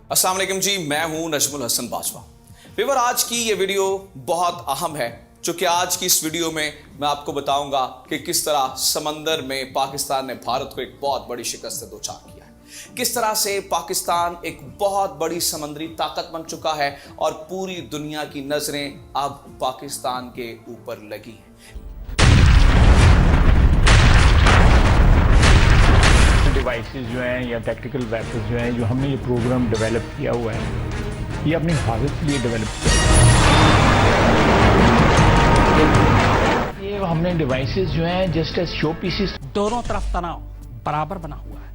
अस्सलाम वालेकुम जी, मैं हूं नजमुल हसन बाजवा। व्यूअर, आज की ये वीडियो बहुत अहम है, क्योंकि आज की इस वीडियो में मैं आपको बताऊंगा कि किस तरह समंदर में पाकिस्तान ने भारत को एक बहुत बड़ी शिकस्त से दो चार किया है, किस तरह से पाकिस्तान एक बहुत बड़ी समंदरी ताकत बन चुका है और पूरी दुनिया की नजरें अब पाकिस्तान के ऊपर लगी हैं। डिवाइसेस जो हैं या टैक्टिकल वेपन्स जो हैं, जो हमने ये प्रोग्राम डेवलप किया हुआ है, ये अपनी हिफाजत के लिए डेवलप किया है। ये हमने डिवाइसेस जो हैं जस्ट एज शो पीसेस। दोनों तरफ तनाव बराबर बना हुआ है,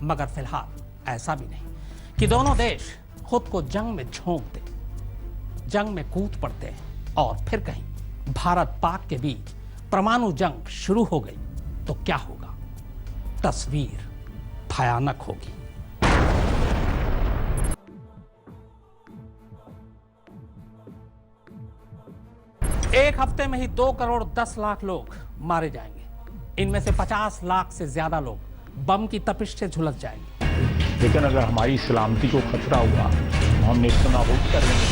मगर फिलहाल ऐसा भी नहीं कि दोनों देश खुद को जंग में झोंक दे, जंग में कूद पड़ते हैं और फिर कहीं भारत पाक के बीच परमाणु जंग शुरू हो गई तो क्या होगा? तस्वीर भयानक होगी। एक हफ्ते में ही 2 करोड़ 10 लाख लोग मारे जाएंगे। इनमें से 50 लाख से ज्यादा लोग बम की तपिश से झुलस जाएंगे। लेकिन अगर हमारी सलामती को खतरा हुआ तो हम नेस्तनाबूद कर देंगे।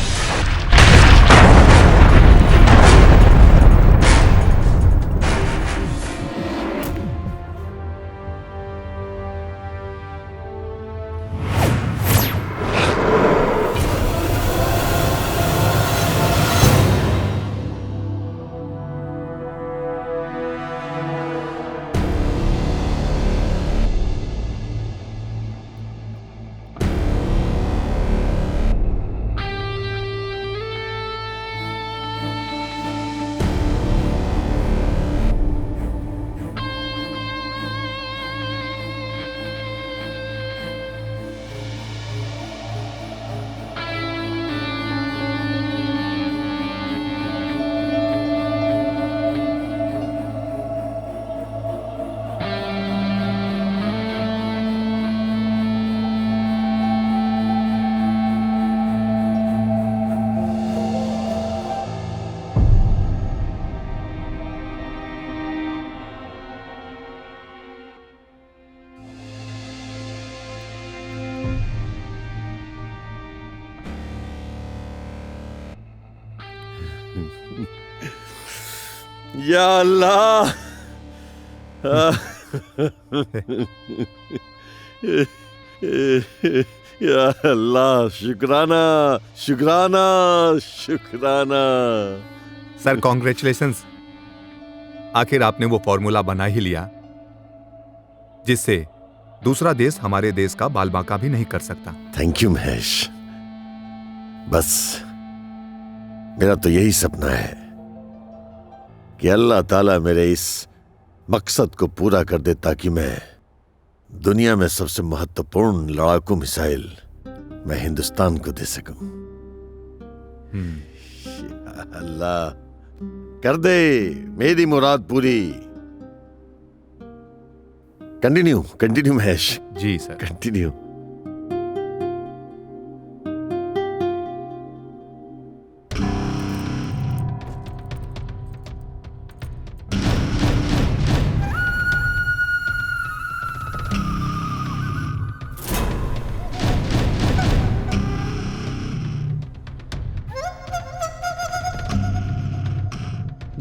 या अल्लाह, या अल्लाह, शुक्राना शुक्राना शुक्राना। सर कॉन्ग्रेचुलेशंस, आखिर आपने वो फॉर्मूला बना ही लिया जिससे दूसरा देश हमारे देश का बालबाका भी नहीं कर सकता। Thank you Mahesh. बस मेरा तो यही सपना है कि अल्लाह ताला मेरे इस मकसद को पूरा कर दे, ताकि मैं दुनिया में सबसे महत्वपूर्ण लड़ाकू मिसाइल मैं हिंदुस्तान को दे सकूं। या अल्लाह, कर दे मेरी मुराद पूरी। कंटिन्यू कंटिन्यू महेश जी सर। कंटिन्यू।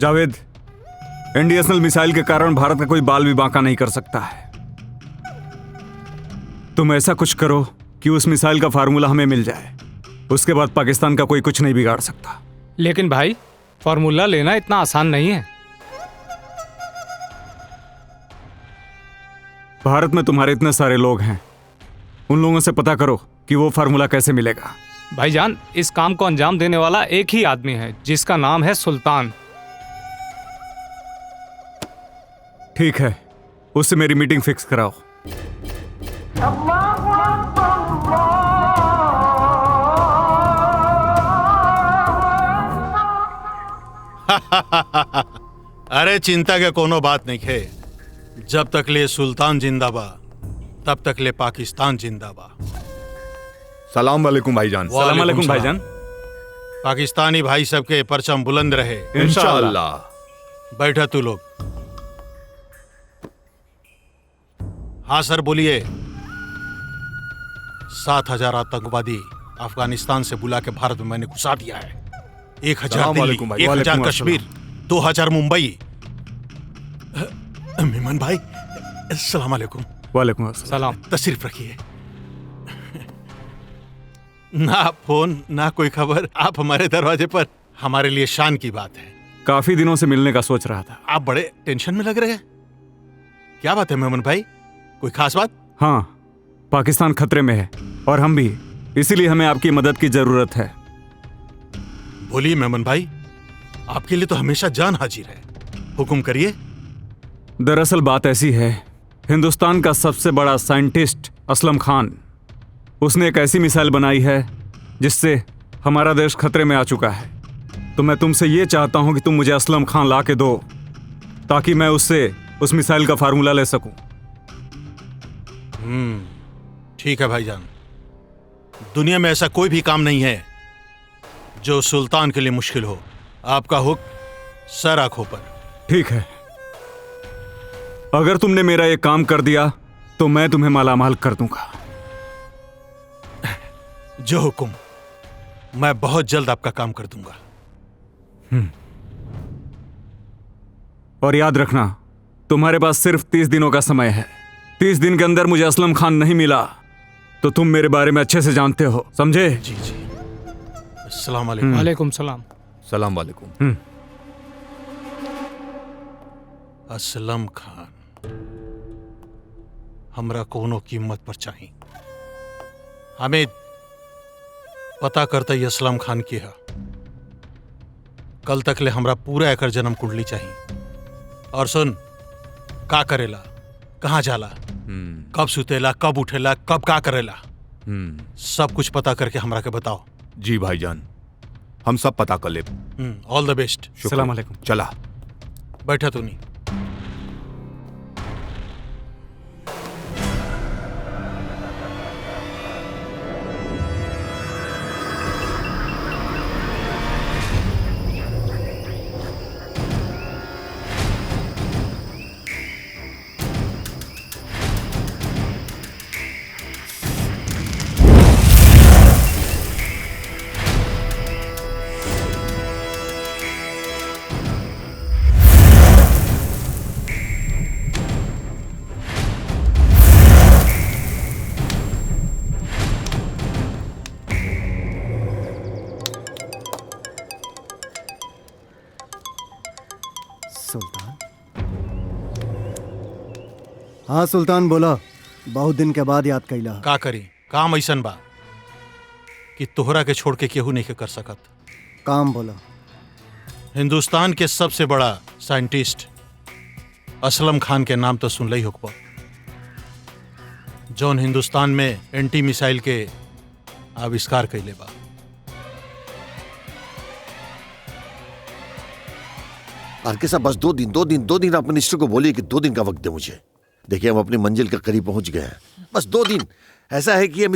जावेद, एंटी मिसाइल के कारण भारत का कोई बाल भी बांका नहीं कर सकता है। तुम ऐसा कुछ करो कि उस मिसाइल का फार्मूला हमें मिल जाए, उसके बाद पाकिस्तान का कोई कुछ नहीं बिगाड़ सकता। लेकिन भाई, फार्मूला लेना इतना आसान नहीं है। भारत में तुम्हारे इतने सारे लोग हैं, उन लोगों से पता करो कि वो फार्मूला कैसे मिलेगा। भाईजान, इस काम को अंजाम देने वाला एक ही आदमी है, जिसका नाम है सुल्तान। ठीक है, उससे मेरी मीटिंग फिक्स कराओ। अरे चिंता के कोनो बात नहीं है। जब तक ले सुल्तान जिंदाबा, तब तक ले पाकिस्तान जिंदाबा। सलाम वालेकुम भाईजान। सलाम वालेकुम भाईजान। पाकिस्तानी भाई सबके परचम बुलंद रहे इंशाअल्लाह। बैठा तू लोग। हाँ सर बोलिए। 7,000 आतंकवादी अफगानिस्तान से बुला के भारत में मैंने घुसा दिया है। 1,000 सलाम दिल्ली, वालेकुम भाई। 1,000 वालेकुम कश्मीर, 2,000 मुंबई। मेमन भाई, अस्सलाम वालेकुम। वालेकुम अस्सलाम। सलाम। तशरीफ रखिए। ना फोन ना कोई खबर, आप हमारे दरवाजे पर, हमारे लिए शान की बात है। काफी दिनों से मिलने का सोच रहा था। आप बड़े टेंशन में लग रहे हैं, क्या बात है मेमन भाई? कोई खास बात? हाँ, पाकिस्तान खतरे में है और हम भी, इसीलिए हमें आपकी मदद की जरूरत है। बोलिए मेमन भाई, आपके लिए तो हमेशा जान हाजिर है, हुक्म करिए। दरअसल बात ऐसी है, हिंदुस्तान का सबसे बड़ा साइंटिस्ट असलम खान, उसने एक ऐसी मिसाइल बनाई है जिससे हमारा देश खतरे में आ चुका है। तो मैं तुमसे ये चाहता हूं कि तुम मुझे असलम खान ला के दो, ताकि मैं उससे उस मिसाइल का फार्मूला ले सकूं। ठीक है भाईजान, दुनिया में ऐसा कोई भी काम नहीं है जो सुल्तान के लिए मुश्किल हो। आपका हुक्म सर आंखों पर। ठीक है, अगर तुमने मेरा ये काम कर दिया तो मैं तुम्हें मालामाल कर दूंगा। जो हुक्म, मैं बहुत जल्द आपका काम कर दूंगा। और याद रखना, तुम्हारे पास सिर्फ 30 दिनों का समय है। 30 दिन के अंदर मुझे असलम खान नहीं मिला तो तुम मेरे बारे में अच्छे से जानते हो, समझे? जी जी। अस्सलाम वालेकुम। वालेकुम सलाम। सलाम वालेकुम। असलम खान हमरा कोनो कीमत पर चाहिए। हमें पता करता ही असलम खान की है। कल तक ले हमरा पूरा एकर जन्म कुंडली चाहिए। और सुन, का करेला, कहाँ जाला, कब सुतेला, कब उठेला, कब का करेला, सब कुछ पता करके हमरा के बताओ। जी भाईजान, हम सब पता कर ले। ऑल द बेस्ट। सलाम वालेकुम। चला। बैठा तो नहीं। सुल्तान? हाँ सुल्तान, बोला। बहुत दिन के बाद याद कैला। का करी, काम ऐसन बा कि तोहरा के छोड़ के केहू नहीं के कर सकत। काम बोला। हिंदुस्तान के सबसे बड़ा साइंटिस्ट असलम खान के नाम तो सुन ही होगा, जौन हिंदुस्तान में एंटी मिसाइल के आविष्कार कैले बा। आरके साहब, बस 2 दिन आप मिनिस्टर को बोलिए कि 2 दिन का वक्त दे मुझे। देखिए, हम अपनी मंजिल के करीब पहुंच गए हैं। बस 2 दिन। ऐसा है कि ये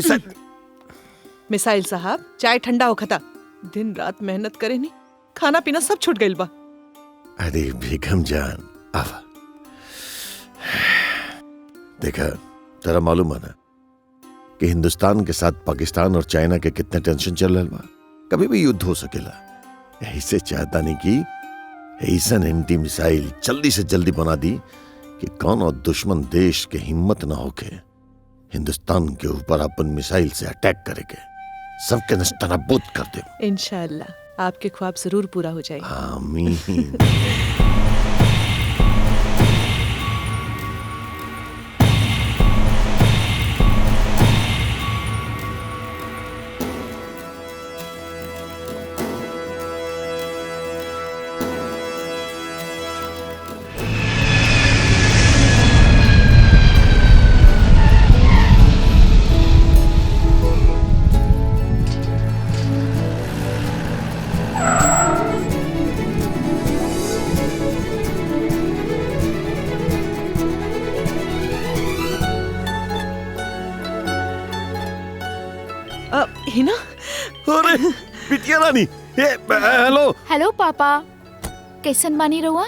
मिसाइल साहब, चाय ठंडा हो खता। दिन रात मेहनत करे नहीं, खाना पीना सब छूट गइल बा। अरे बेगम जान, आवा। देखा, तेरा मालूम है ना कि हिंदुस्तान के साथ पाकिस्तान और चाइना के कितने टेंशन चल रहा बा। कभी भी युद्ध हो सकेला। यही से चाहता नहीं कि ऐसा एंटी मिसाइल जल्दी से जल्दी बना दी कि कौन और दुश्मन देश के हिम्मत ना होके हिंदुस्तान के ऊपर अपन मिसाइल से अटैक करेंगे, सबके नस्तनाबूद कर दे। इंशाअल्लाह आपके ख्वाब जरूर पूरा हो जाएगा। आमीन। हिना, अरे बिटिया रानी, हेलो। हेलो पापा, कैसन बानी रहुआ?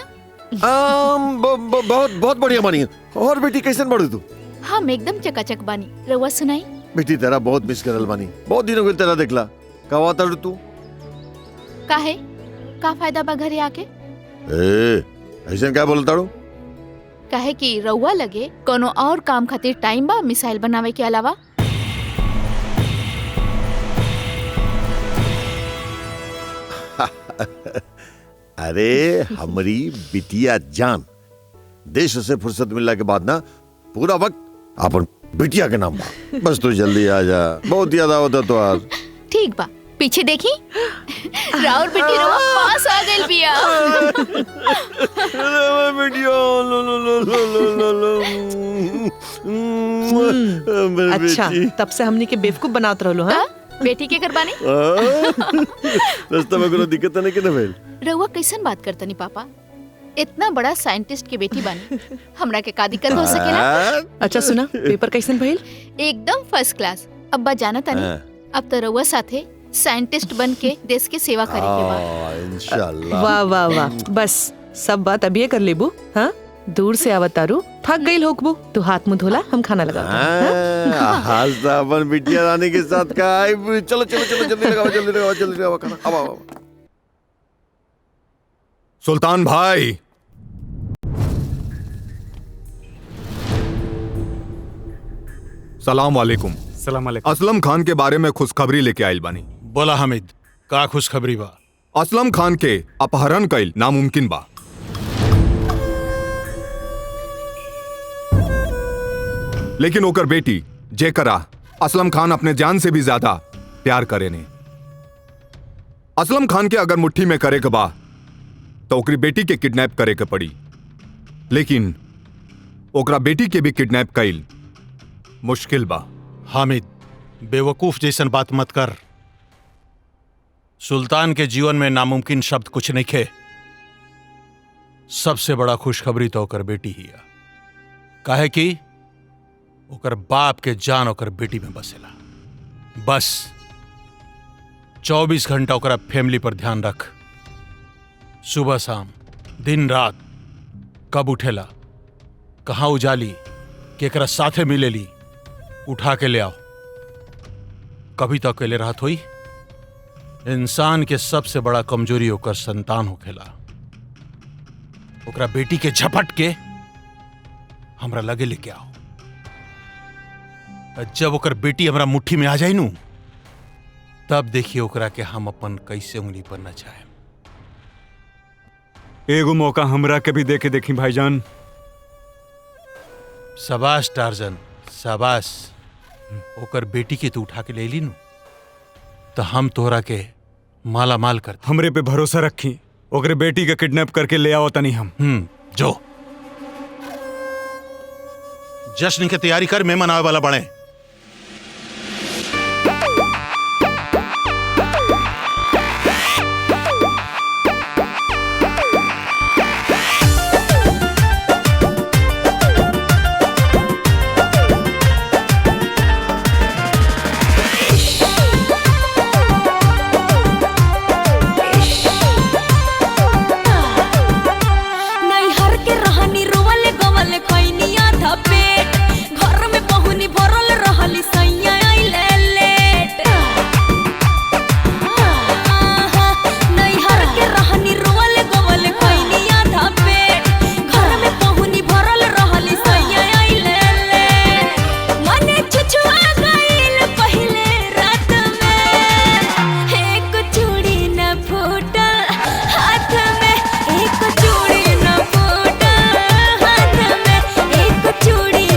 बहुत बहुत बढ़िया बानी। और बेटी कैसन बढ़ू तू? हम एकदम चकाचक बानी। रहुआ सुनाई? बेटी तेरा बहुत मिस करल बानी, बहुत दिनों के तेरा देखला। कहा था तू? काहे का फायदा बा घरे आके? ऐसा क्या बोलता रू? काहे कि रउआ लगे कोनो और काम खातिर टाइम बा मिसाइल बनावे के अलावा? अरे हमारी बिटिया जान, देश से फुर्सत मिलने के बाद ना पूरा वक्त अपन बिटिया के नाम बा। बस तू जल्दी आ जा, बहुत याद आवता तो आज। ठीक बा, पीछे देखी राउर बेटी रउआ पास आ गइल बिया। अच्छा, तब से हमनी के बेवकूफ बनात रहलो हां? बेटी के करबानी? रास्ता में कोनो दिक्कत नहीं के ना भेल? रउआ कैसन बात करतनी पापा? इतना बड़ा साइंटिस्ट के बेटी बानी, हमरा के का दिक्कत हो सकेला? अच्छा सुना, पेपर कैसन भइल? एकदम फर्स्ट क्लास। अब्बा जाना तानी, अब तो रउआ साथे साइंटिस्ट बन के देश के सेवा करे के बा। इंशाल्लाह। वाह वाह वाह, बस सब बात अभी कर लेबू। हाँ, दूर से आवतारू, थक गई होकबू, तू हाथ मुंह धोला, हम खाना लगाते। आज तो अपन बिटिया रानी के साथ का चलो चलो चलो जल्दी लगाओ खाना। अब सुल्तान भाई, सलाम वालेकुम। सलाम वालेकुम। असलम खान के बारे में खुशखबरी लेके आइल बानी। बोला हामिद, का खुशखबरी बा? असलम खान के अपहरण कइल नामुमकिन बा। लेकिन ओकर बेटी जेकरा असलम खान अपने जान से भी ज्यादा प्यार करे ने, असलम खान के अगर मुट्ठी में करे के बा तो ओकरी बेटी के किडनैप करे के पड़ी। लेकिन ओकरा बेटी के भी किडनैप कइल मुश्किल बा। हामिद, बेवकूफ जैसन बात मत कर। सुल्तान के जीवन में नामुमकिन शब्द कुछ नहीं खे। सबसे बड़ा खुशखबरी तो ओकर बेटी ही है। काहे कि ओकर बाप के जान ओकर बेटी में बसेला। बस 24 घंटा ओकरा फैमिली पर ध्यान रख। सुबह शाम, दिन रात, कब उठेला, कहां उजाली, केकरा साथे मिलेली, उठा के ले आओ। कभी तो अकेले राहत हुई। इंसान के सबसे बड़ा कमजोरी ओकर संतान होखेला। ओकरा बेटी के झपट के हमरा लगे लेके आओ। जब ओकर बेटी हमरा मुट्ठी में आ जाई नू, तब देखिए ओकरा के हम अपन कैसे उंगली पर नचाए। एगो मौका हमरा के भी देके देखी भाईजान। शाबाश टार्जन, शाबाश। ओकर बेटी के तू उठा के ले ली नू, तो हम तोहरा के माला माल कर। हमरे पे भरोसा रखी, ओकरे बेटी के किडनैप करके ले आओ तनी हम। जो जश्न की तैयारी कर, मेहमान आवे वाला बने। चूड़ी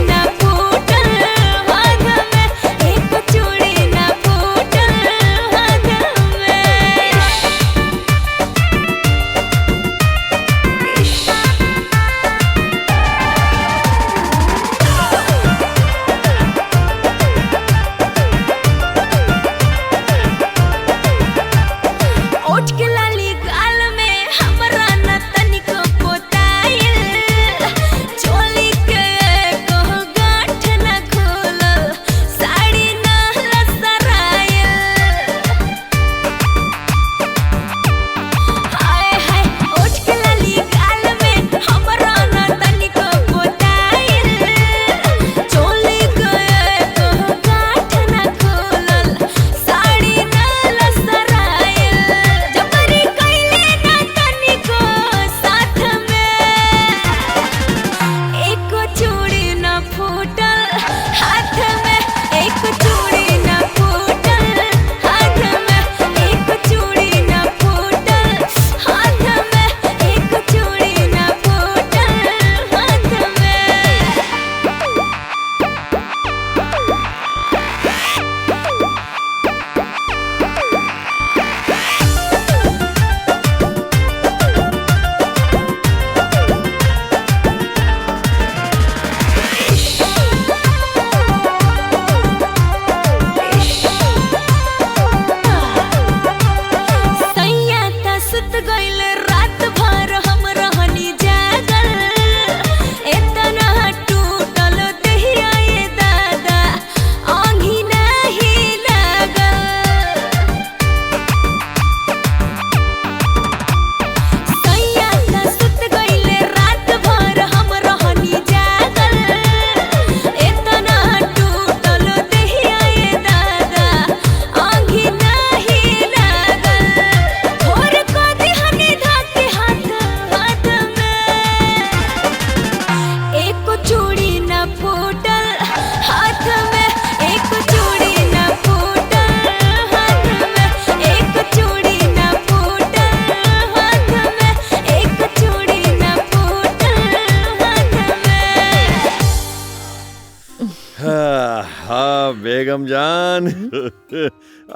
बेगम जान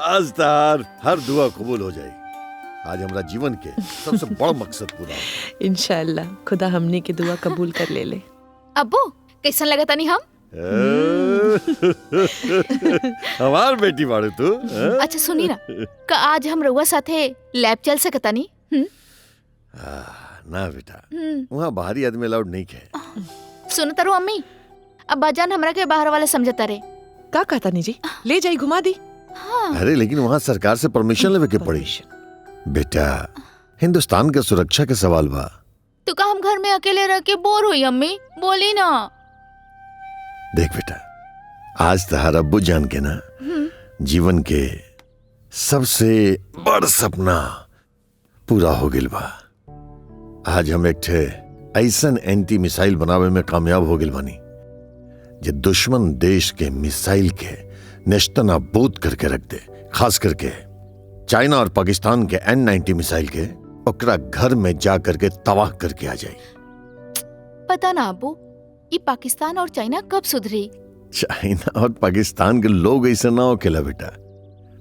आज तार हर दुआ कबूल हो जाए। आज हमारा जीवन के सबसे बड़ा मकसद पूरा हो। इंशाल्लाह खुदा हमनी की दुआ कबूल कर ले। अब्बू कैसन लगा तनी हम? हमार बेटी बाड़े तू। अच्छा सुनी ना, का आज हम रउआ साथे लैब चल सकता नी? ना बेटा, वहाँ बाहरी आदमी अलाउड नहीं है। सुनो तारू अम्मी, अब्बा जान हमरा के बाहर वाला समझता रे। का कहता नी जी, ले जाई घुमा दी। हाँ। अरे लेकिन वहाँ सरकार से परमिशन लेवे के पड़ी। बेटा हिंदुस्तान के सुरक्षा के सवाल बा। तो का हम घर में अकेले रह के बोर हुई अम्मी? बोली ना। देख बेटा, आज तहार अब्बू जान के ना जीवन के सबसे बड़ सपना पूरा हो गिल बा। आज हम एक ठे ऐसन एंटी मिसाइल बनावे में कामयाब हो गिल बानी जे दुश्मन देश के मिसाइल के नेस्तनाबूद करके रख दे। खास करके चाइना और पाकिस्तान के N-90 मिसाइल के ओकरा घर में जा करके तबाह करके आ जाए। पता ना अब्बू, ये पाकिस्तान और चाइना कब सुधरी? चाइना और पाकिस्तान के लोग ऐसा ना हो केला बेटा,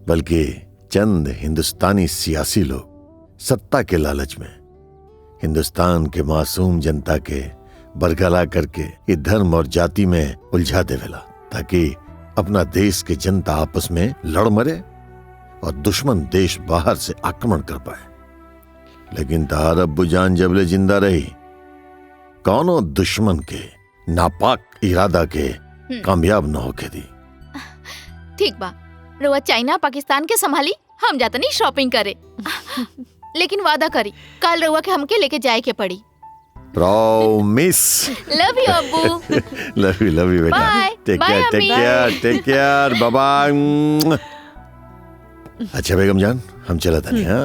बल्कि चंद हिंदुस्तानी सियासी लोग सत्ता के लालच में हिंदुस्तान के मासूम जनता के बरगला करके ये धर्म और जाति में उलझा देवेला, ताकि अपना देश के जनता आपस में लड़ मरे और दुश्मन देश बाहर से आक्रमण कर पाए। लेकिन तार अब्बू जान जबले जिंदा रही, कौनो दुश्मन के नापाक इरादा के कामयाब न होके दी। ठीक बा, रउआ चाइना पाकिस्तान के संभाली, हम जाता नहीं शॉपिंग करे। लेकिन वादा करी कल रउआ के हमके लेके जाए के पड़ी। प्रॉमिस। लव यू अब्बू। लव यू बेटा। Bye. Take Bye, care, take care, bye bye. अच्छा बेगम जान, हम चला था नहीं। हाँ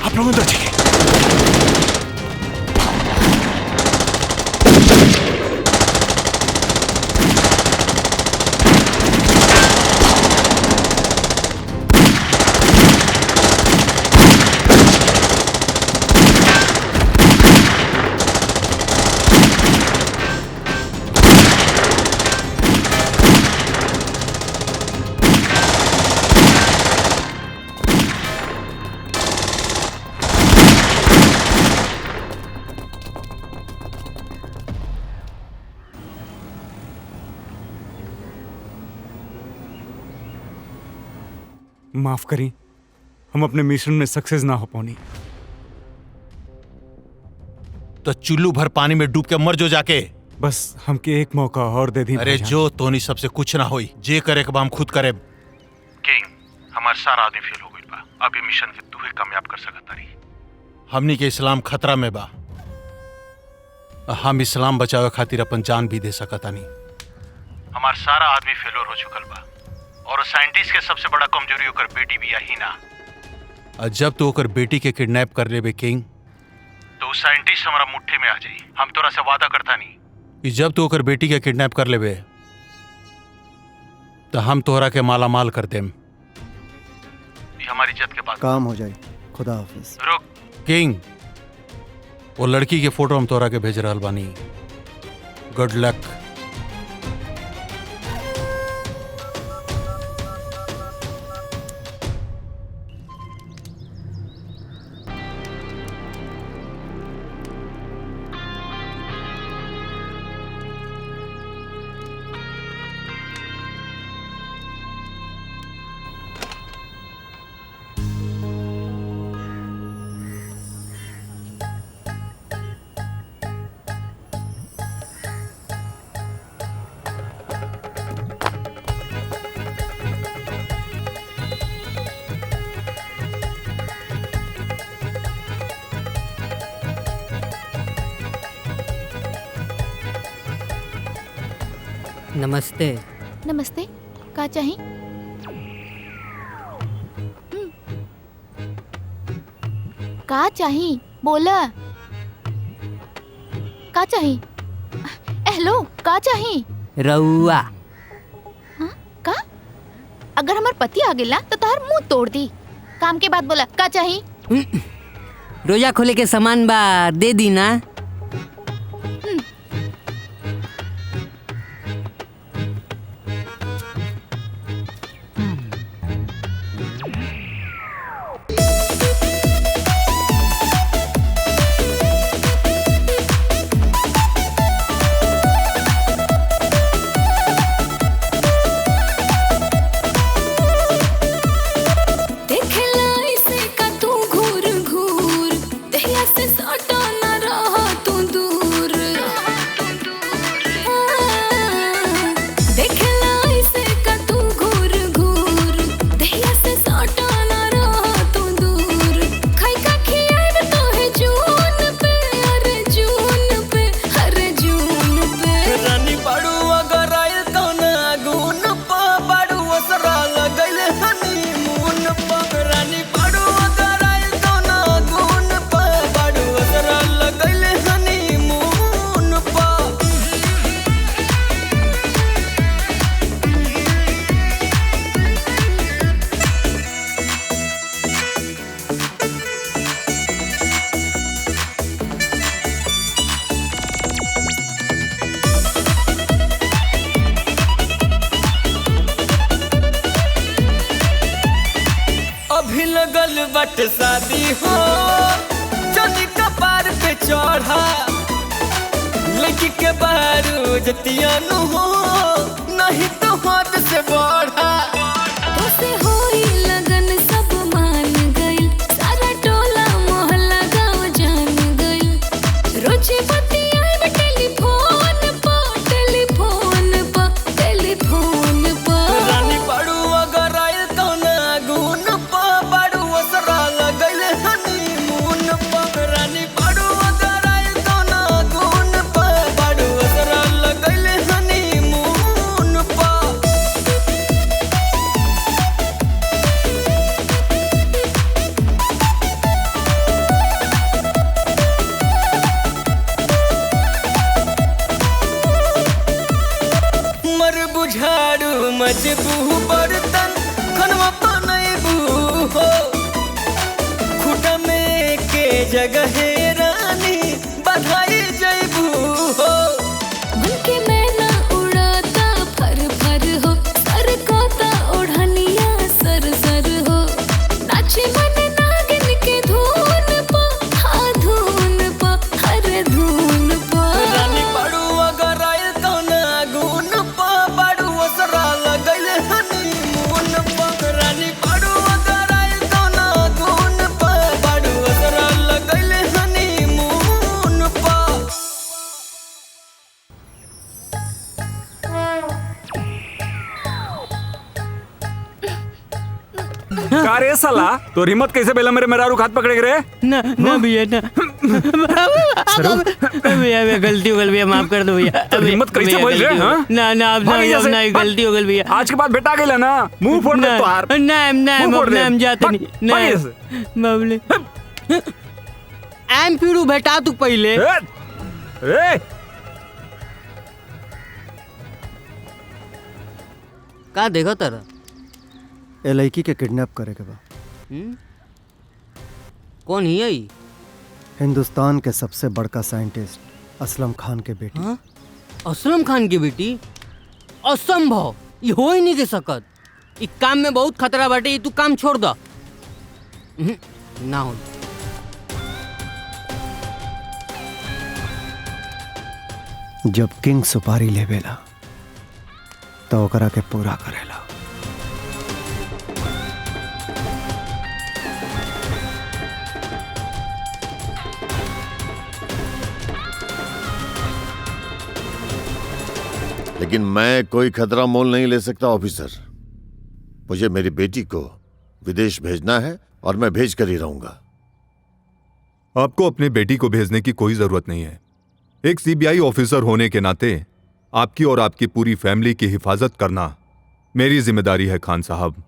आप लोग अंदर जाइए। माफ करी, हम अपने मिशन में सक्सेस ना हो पानी। तो चुल्लू भर पानी में डूब के मर जो जाके। बस हमके एक मौका और दे दी। अरे जो तोनी सबसे कुछ ना होई, जे करे के हम खुद करे। किंग, हमार सारा आदमी फेल हो गइल बा। अब ये मिशन के तू ही कामयाब कर सकत तारी। हमनी के इस्लाम खतरा में बा। हम इस्लाम बचावे खातिर अपन जान भी दे सकत तानी। हमार सारा आदमी फेलोर हो चुकल बा और साइंटिस्ट के सबसे बड़ा कमजोरी ओकर बेटी भी यही ना। जब तू ओकर बेटी के किडनैप कर लेबे किंग, तो साइंटिस्ट हमारा मुट्ठी में आ जाई। हम तोरा से वादा करता नहीं कि जब तू ओकर बेटी के किडनैप कर लेबे तो हम तोहरा के माला माल कर देम। ये हमारी इज्जत के बात। काम हो जाए। खुदा हाफिज। रुक किंग, वो लड़की के फोटो हम तोरा के भेज रहल बानी। Good luck. नमस्ते। नमस्ते, का चाही? का चाही? बोला। का चाही? हेलो, का चाही? रउआ। हाँ? का? अगर हमार पति आ गेला तो तोहर मुंह तोड़ दी। काम के बाद बोला, का चाही? रोजा खोले के सामान बा, दे दी ना। लगल बट शादी हो जनी कपार पे चढ़ा लड़की के बारू जतिया नु हो नहीं तो हाथ से बढ़ा तो से होई लगन सब मान गइल सारा टोला मोहल्ला गांव जान गइल रोजे बतियाए में टेलीफोन पर रानी पड़ू अगर आए तो ना गुन पा पड़ू असरा लगल हनीमून पर रानी पड़ू अगर आए तो ना गुन पा पड़ू असरा लगल हनीमून पर मर बुझाड़ू मजबू बर्तन खनवा पनैबू हो खुटा में के जगह रानी बधाई जैबू हो मन के मैना उड़ाता फर फर हो सर कोता ओढ़निया सर सर हो नाचे मन नागिन के धून पा हाँ धून पा हर धून पा रानी पड़ू अगर आए तो ना गुन पा पड़ू असरा लगल हनीमून पर रानी पड़ू अगर आए तो ना गुन पा पड़ू असरा लगल हनीमून पर का रे साला तो हिम्मत कैसे बेला मेरे मेरा हाथ पकड़े रे ना ना भैया ना भैया भैया गलती हो गई भैया माफ कर दो भैया तो हिम्मत कैसे बोल रहे हां ना ना अब ना गलती हो गई भैया आज के बाद बेटा गेला ना मुंह फोड़ दे तोहार ना ना हम जाते नहीं ना बाबले एम फिरू बेटा तू पहले ए का देखो तारा ए लड़की के किडनैप करे के बा कौन ही है हिंदुस्तान के सबसे बड़का साइंटिस्ट असलम खान के बेटी। हाँ? असलम खान की बेटी असंभव ये हो ही नहीं के सकत इस काम में बहुत खतरा बाटे ये तू काम छोड़ दो ना हो जब किंग सुपारी लेवेला तो ओकरा के पूरा करेला। लेकिन मैं कोई खतरा मोल नहीं ले सकता ऑफिसर। मुझे मेरी बेटी को विदेश भेजना है और मैं भेज कर ही रहूंगा। आपको अपने बेटी को भेजने की कोई जरूरत नहीं है। एक सीबीआई ऑफिसर होने के नाते आपकी और आपकी पूरी फैमिली की हिफाजत करना मेरी जिम्मेदारी है खान साहब।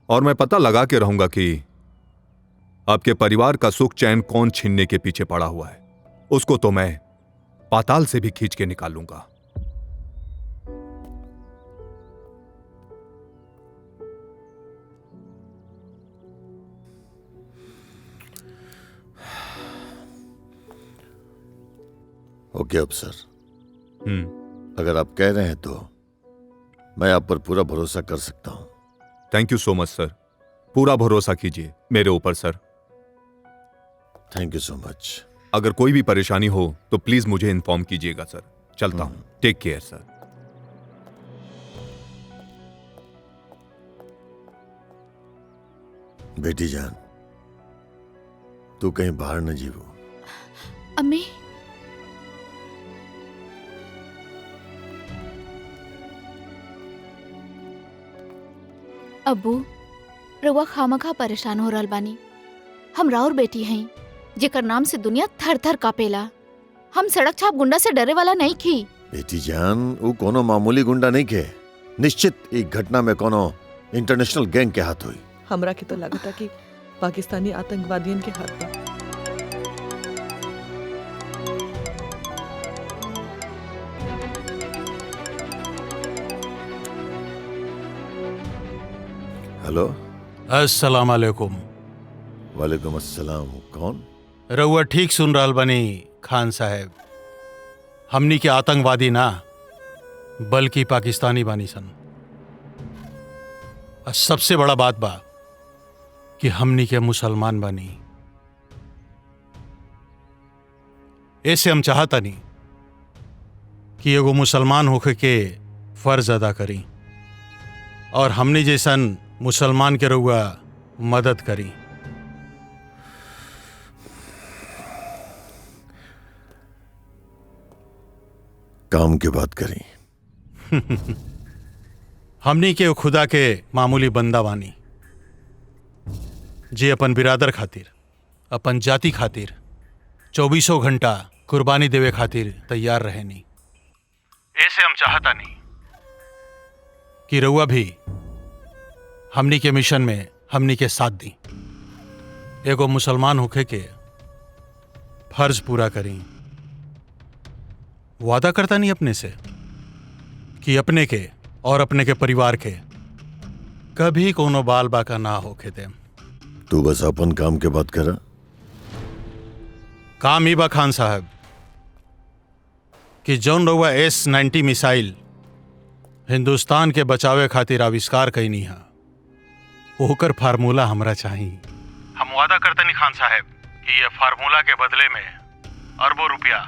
और मैं पता लगा के रहूंगा कि आपके परिवार का सुख चैन कौन छीनने के पीछे पड़ा हुआ है। उसको तो मैं पाताल से भी खींच के निकालूंगा। ओके अफसर, अगर आप कह रहे हैं तो मैं आप पर पूरा भरोसा कर सकता हूं। थैंक यू सो मच सर। पूरा भरोसा कीजिए मेरे ऊपर सर। थैंक यू सो मच। अगर कोई भी परेशानी हो तो प्लीज मुझे इन्फॉर्म कीजिएगा सर। चलता हूं। टेक केयर सर। बेटी जान, तू कहीं बाहर न जीवो। अम्मी, अब्बू, रउआ खामखा परेशान हो रहल बानी। हम राउर बेटी हई जेकर नाम से दुनिया थर थर कापेला। हम सड़क छाप गुंडा से डरे वाला नहीं खी। बेटी जान, वो कोनो मामूली गुंडा नहीं के। निश्चित एक घटना में कोनो इंटरनेशनल गैंग के हाथ हुई। हमरा के तो लगता कि पाकिस्तानी आतंकवादियों के हाथ में। हेलो, अस्सलाम वालेकुम। वालेकुम अस्सलाम। कौन? रउआ ठीक सुन रहल बनी खान साहब। हमनी के आतंकवादी ना बल्कि पाकिस्तानी बानी सन। और सबसे बड़ा बात बा कि हमनी के मुसलमान बानी। ऐसे हम चाहतनी कि एगो मुसलमान होके के फर्ज अदा करी और हमनी जैसन मुसलमान के रउआ मदद करी। काम की बात करी। हमनी के खुदा के मामूली बंदा बानी जे अपन बिरादर खातिर, अपन जाति खातिर 24 घंटा कुर्बानी देवे खातिर तैयार रहेनी। ऐसे हम चाहता नहीं कि रउआ भी हमनी के मिशन में हमनी के साथ दी। एगो मुसलमान होके के फर्ज पूरा करी। वादा करता नहीं अपने से कि अपने के और अपने के परिवार के कभी कोनो बाल बाका ना होके दे। तू बस अपन काम के बात करा। काम ही बा खान साहब कि जौन रउआ S-90 मिसाइल हिंदुस्तान के बचावे खातिर आविष्कार कईनी है, ओकर फार्मूला हमरा चाहिए। हम वादा करते नहीं खान साहब कि ये फार्मूला के बदले में अरबों रुपया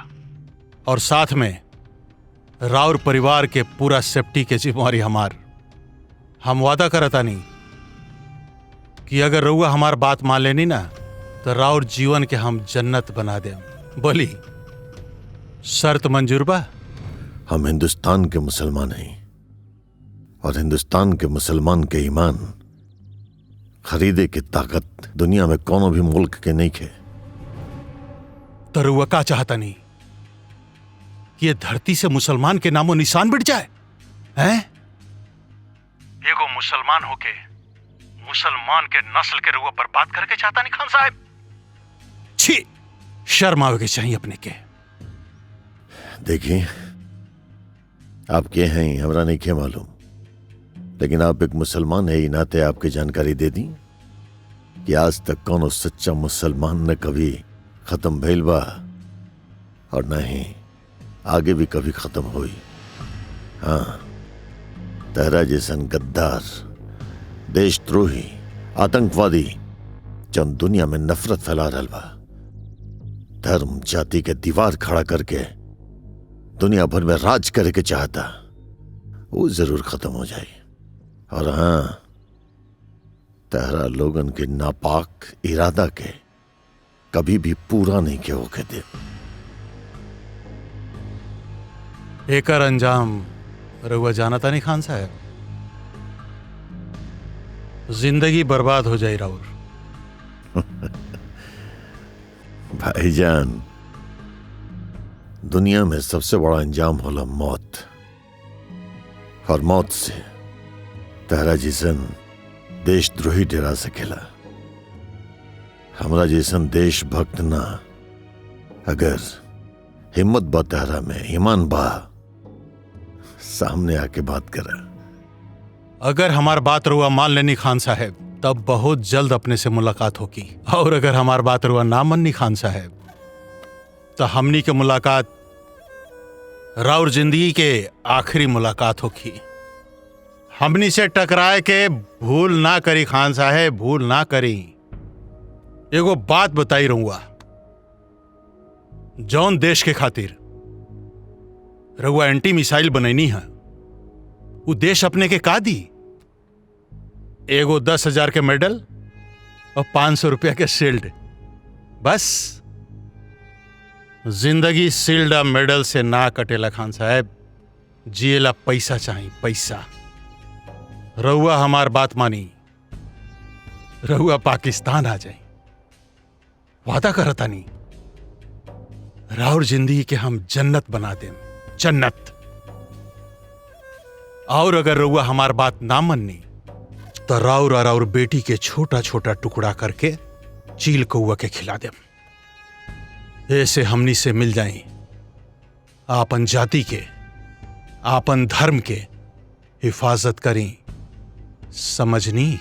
और साथ में राउर परिवार के पूरा सेफ्टी के जिम्मेवारी हमार। हम वादा करता नहीं कि अगर रउआ हमार बात मान लेनी ना तो राउर जीवन के हम जन्नत बना दें। बोली शर्त मंजूर बा? हम हिंदुस्तान के मुसलमान हैं और हिंदुस्तान के मुसलमान के ईमान खरीदे की ताकत दुनिया में कोनो भी मुल्क के नहीं खे। तो रउआ का चाहता नहीं कि ये धरती से मुसलमान के नामो निशान मिट जाए हैं? एगो मुसलमान होके मुसलमान के नस्ल के रउआ बर्बाद करके चाहता नहीं खान साहब? छी, शर्म आवे के चाहिए अपने के। देखिए, आप के हैं हमरा नहीं के मालूम, लेकिन आप एक मुसलमान है, नाते आपकी जानकारी दे दी कि आज तक कौन सच्चा मुसलमान न कभी खत्म भइल बा और न ही आगे भी कभी खत्म हुई। हाँ, तेरा जैसन गद्दार, देशद्रोही, आतंकवादी जन दुनिया में नफरत फैला रहल बा, धर्म जाति के दीवार खड़ा करके दुनिया भर में राज करे के चाहता, वो जरूर खत्म हो जाए। और हाँ, तेरा लोगन के नापाक इरादा के कभी भी पूरा नहीं के होके दे। एकर अंजाम रउआ जानता नहीं खान साहब? जिंदगी बर्बाद हो जाए राउर। भाईजान, दुनिया में सबसे बड़ा अंजाम होला मौत। और मौत से तहरा जैसन देशद्रोही डरा सकेला। हमरा जैसन देशभक्त ना, अगर हिम्मत बा तहरा में, ईमान बा, सामने आके बात करा। अगर हमार बात रुआ मान लेनी खान साहब, तब बहुत जल्द अपने से मुलाकात होगी। और अगर हमार बात रुआ ना मननी खान साहब, तो हमनी के मुलाकात राउर जिंदगी के आखिरी मुलाकात होगी। हमनी से टकराए के भूल ना करी खान साहब, भूल ना करी। एगो बात बताई रहूंगा, जौन देश के खातिर रउआ एंटी मिसाइल बनैनी है, वो देश अपने के का दी? एगो 10,000 के मेडल और 500 रुपया के शील्ड, बस। जिंदगी शील्ड और मेडल से ना कटेला खान साहब, जिएला पैसा चाहिए, पैसा। रउआ हमार बात मानी, रउआ पाकिस्तान आ जाए, वादा करता नहीं, राउर जिंदगी के हम जन्नत बना दें, जन्नत। और अगर रउआ हमार बात ना मननी, तो राउर और राउर बेटी के छोटा छोटा टुकड़ा करके चील कौआ के खिला दें। ऐसे हमनी से मिल जाए, आपन जाति के, आपन धर्म के हिफाजत करें, समझनी?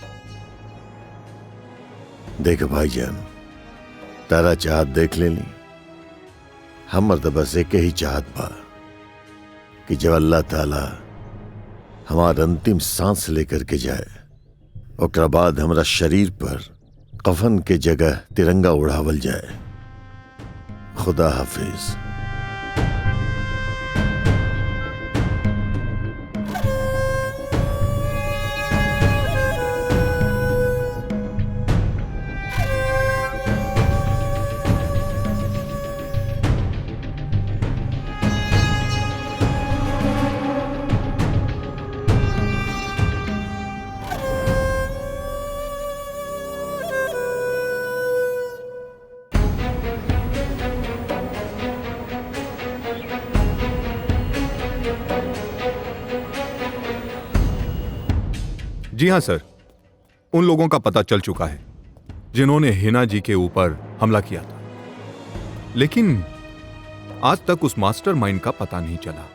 देख भाईजान, तारा चाहत देख लेनी। हमर तो बस एक ही चाहत बा कि जब अल्लाह ताला हमार अंतिम सांस लेकर के जाए, ओकरा बाद हमरा शरीर पर कफन के जगह तिरंगा उड़ावल जाए। खुदा हाफिज। जी हाँ सर, उन लोगों का पता चल चुका है जिन्होंने हिना जी के ऊपर हमला किया था, लेकिन आज तक उस मास्टरमाइंड का पता नहीं चला।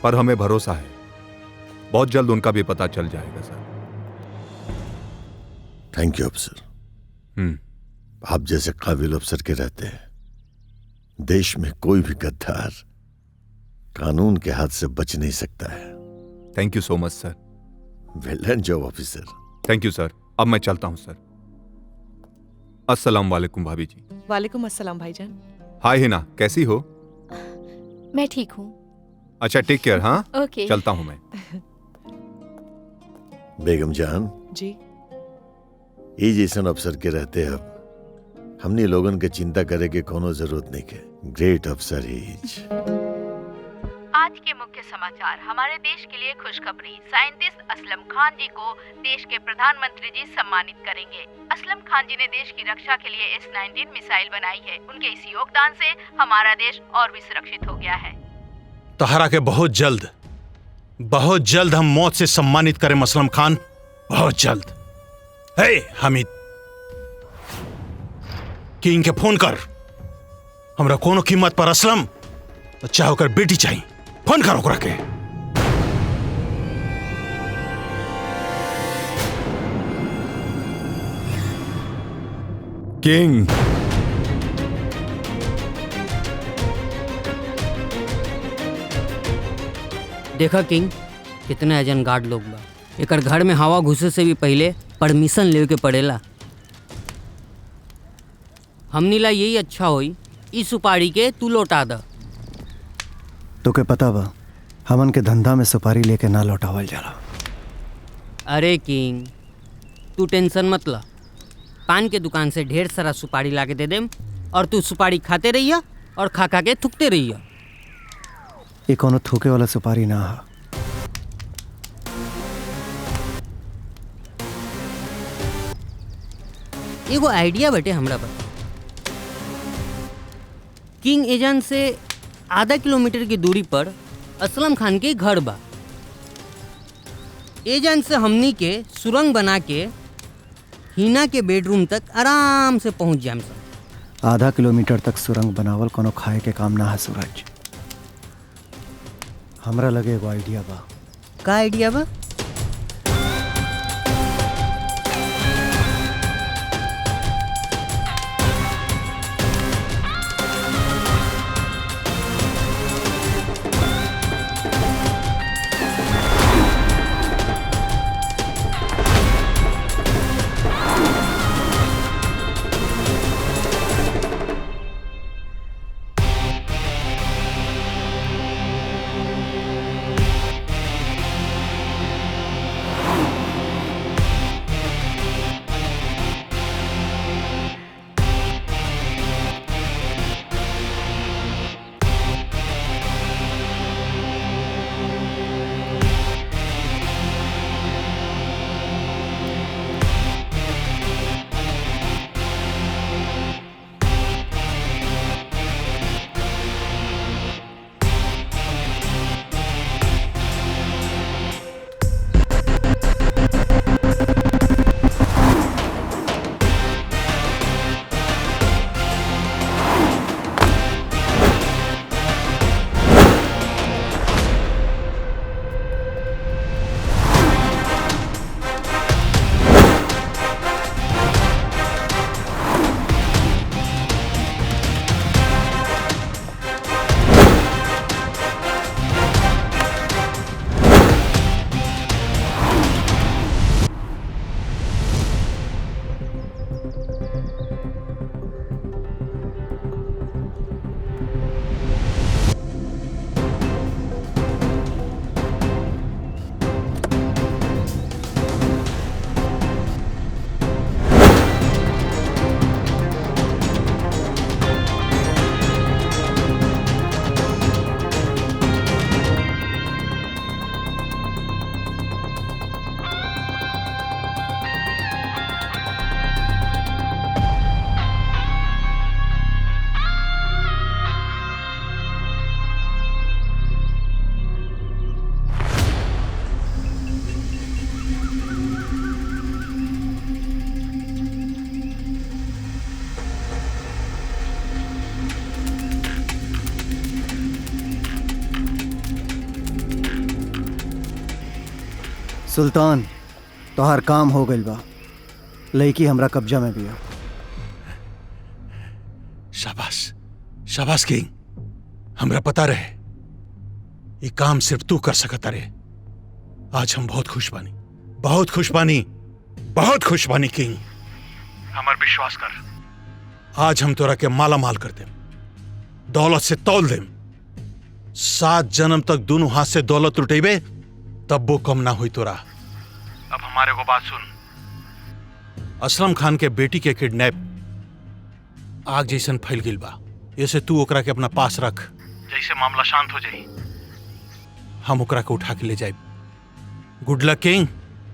पर हमें भरोसा है बहुत जल्द उनका भी पता चल जाएगा सर। थैंक यू अफसर। आप जैसे काबिल अफसर के रहते हैं देश में कोई भी गद्दार कानून के हाथ से बच नहीं सकता है। Thank you so much sir. Well done job officer. Thank you sir. अब मैं चलता हूं सर। अस्सलाम वालेकुम भाभी जी। वालेकुम अस्सलाम भाईजान। हाय हिना, कैसी हो? मैं ठीक हूँ। अच्छा टेक केयर। हाँ ओके। चलता हूं मैं। बेगम जान जी, ये जैसन अफसर के रहते अब हमने लोगन के चिंता करे के कोनो जरूरत नहीं के। ग्रेट अफसर ही। आज के मुख्य समाचार। हमारे देश के लिए खुशखबरी। साइंटिस्ट असलम खान जी को देश के प्रधानमंत्री जी सम्मानित करेंगे। असलम खान जी ने देश की रक्षा के लिए S-19 मिसाइल बनाई है। उनके इस योगदान से हमारा देश और भी सुरक्षित हो गया है। तहरा के बहुत जल्द हम मौत से सम्मानित करें असलम खान, बहुत जल्द। हे हामिद, किंग के फोन कर। हमरा कोनो कीमत पर असलम तो चाहे होकर बेटी चाहिए। फोन करो ओकरा के। किंग देखा किंग, कितने अजन गार्ड लोग बा। एकर घर में हवा घुसे से भी पहले परमिशन लेवे के पड़ेला। हमनी ला यही अच्छा होई, इस सुपारी के तू लौटा द। तोके पता बा हमन के धंधा में सुपारी लेके ना लौटावल जाला। अरे किंग, तू टेंशन मत ला। पान के दुकान से ढेर सारा सुपारी ला के दे देम और तू सुपारी खाते रहिया और खा खा के थूकते रहिया। ये कोनो थूके वाला सुपारी ना हा। एगो आइडिया बटे हमरा पर। किंग एजेंट से आधा किलोमीटर की दूरी पर असलम खान के घर बा। एजेंट से हमनी के सुरंग बना के हिना के बेडरूम तक आराम से पहुंच जाए सर। आधा किलोमीटर तक सुरंग बनावल कोनो खाए के काम ना है सूरज। हमरा लगे एगो आइडिया बा। का आइडिया बा? सुल्तान, तोहार काम हो गइल बा। लड़की हमरा कब्जा में भी है। शाबाश शाबाश किंग, हमरा पता रहे ये काम सिर्फ तू कर सकता रे। आज हम बहुत खुश बानी, बहुत खुश बानी, बहुत खुश बानी किंग। हमार विश्वास कर, आज हम तोरा के माला माल कर देम, दौलत से तौल देम। 7 जन्म तक दोनों हाथ से दौलत लुटेबे तब वो कम ना हुई तोरा। अब हमारे को बात सुन। असलम खान के बेटी के किडनैप आग जैसन फैल गिल बा। ऐसे तू ओकरा के अपना पास रख, जैसे मामला शांत हो जाई हम ओकरा के उठा के ले जाए। Good luck king,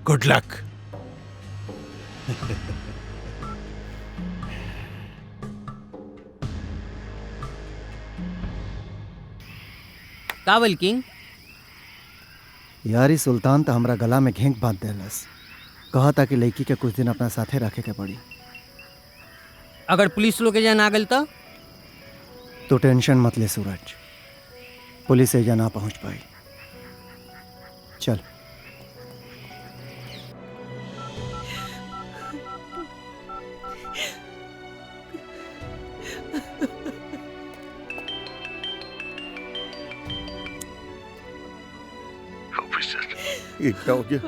good luck. कावल किंग, यारी सुल्तान तो हमरा गला में घेंक बांध देलस। कहा था कि लड़की के कुछ दिन अपना साथे रखे के पड़ी। अगर पुलिस लोग एजा ना गल तो टेंशन मत ले सूरज, पुलिस एजा ना पहुंच पाई। चल। ये क्या हो गया?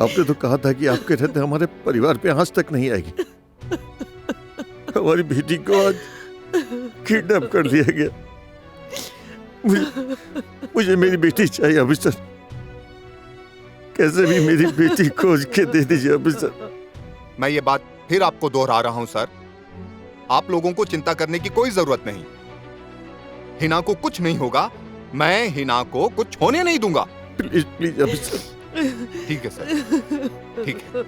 आपने तो कहा था कि आपके रहते हमारे परिवार पे आंच तक नहीं आएगी। हमारी बेटी को आज किडनैप कर लिया गया। मुझे मेरी बेटी चाहिए ऑफिसर। कैसे भी मेरी बेटी खोज के दे दीजिए ऑफिसर। मैं ये बात फिर आपको दोहरा रहा हूं सर, आप लोगों को चिंता करने की कोई जरूरत नहीं। हिना को कुछ नहीं होगा, मैं हिना को कुछ होने नहीं दूंगा। Please please officer. ठीक है सर, ठीक है।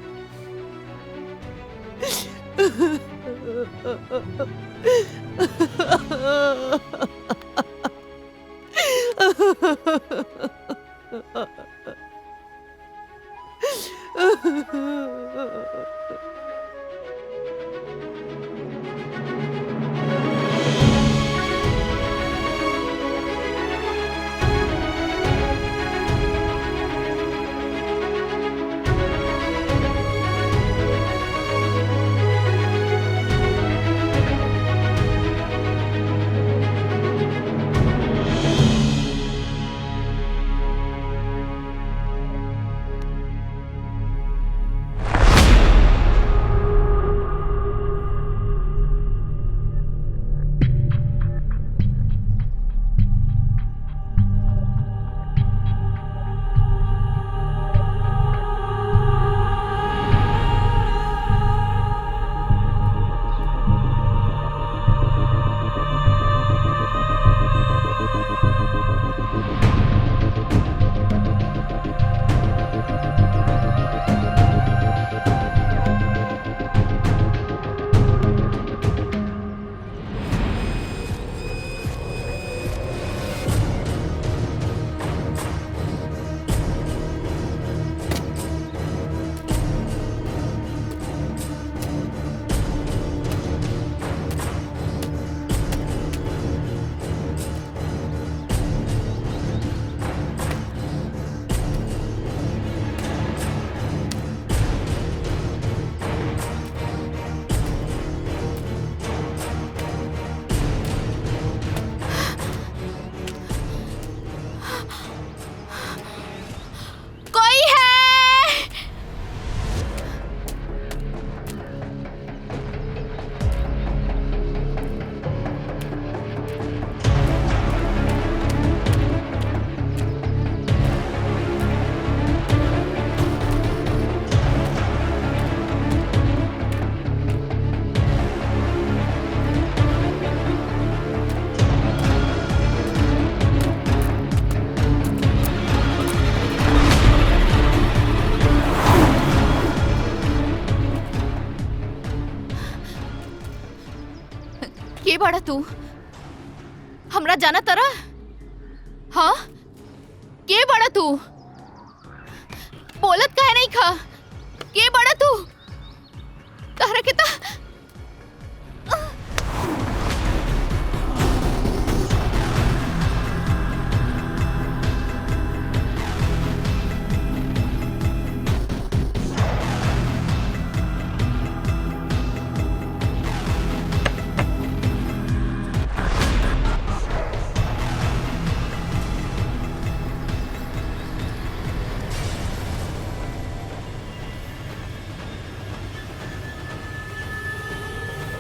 के बाड़ा तू हमरा जाना तरा? हाँ के बाड़ा तू? बोलत काहे नहीं खा? के बाड़ा तू? तहरा के ता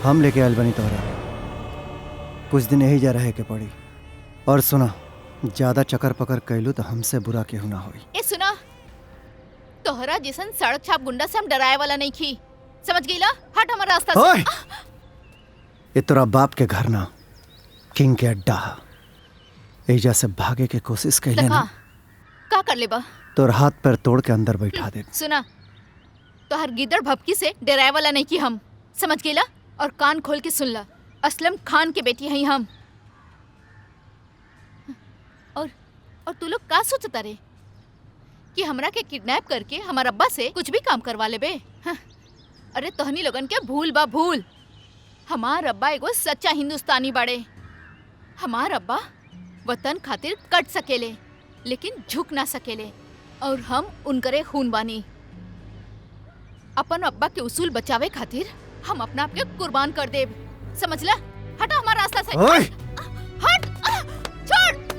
हम लेके आयल बनी तोहरा, कुछ दिन यही जा रहे के पड़ी। और सुना, ज्यादा चकर पकर कैलू तो हमसे बुरा केहू ना होई। ए सुना, तोहरा जैसन सड़क छाप गुंडा से हम डराए वाला नहीं खी, समझ गईला? हट हमारा रास्ता से। ये तोरा बाप के घर ना, किंग के अड्डा। एजा से भागे के कोशिश कैले ना, का कर ले बा? तोर हाथ पैर तोड़ के अंदर बैठा दे। सुना, तोहर गिदड़ भपकी से डराए वाला नहीं की हम, समझ गईला? और कान खोल के सुन ला, असलम खान के बेटी हैं हम। और तू लोग का सोचता रे कि हमरा के किडनैप करके हमार अब्बा से कुछ भी काम करवा ले बे? हाँ। अरे तोहनी लोगन के भूल बा भूल। हमार अब्बा एगो सच्चा हिंदुस्तानी बाड़े। हमार अब्बा वतन खातिर कट सकेले लेकिन झुक ना सकेले, और हम उनकरे खून बानी। अपन अब्बा के उसूल बचावे खातिर हम अपना आप के कुर्बान कर देब, समझला? हटा हमारा रास्ता से। हट,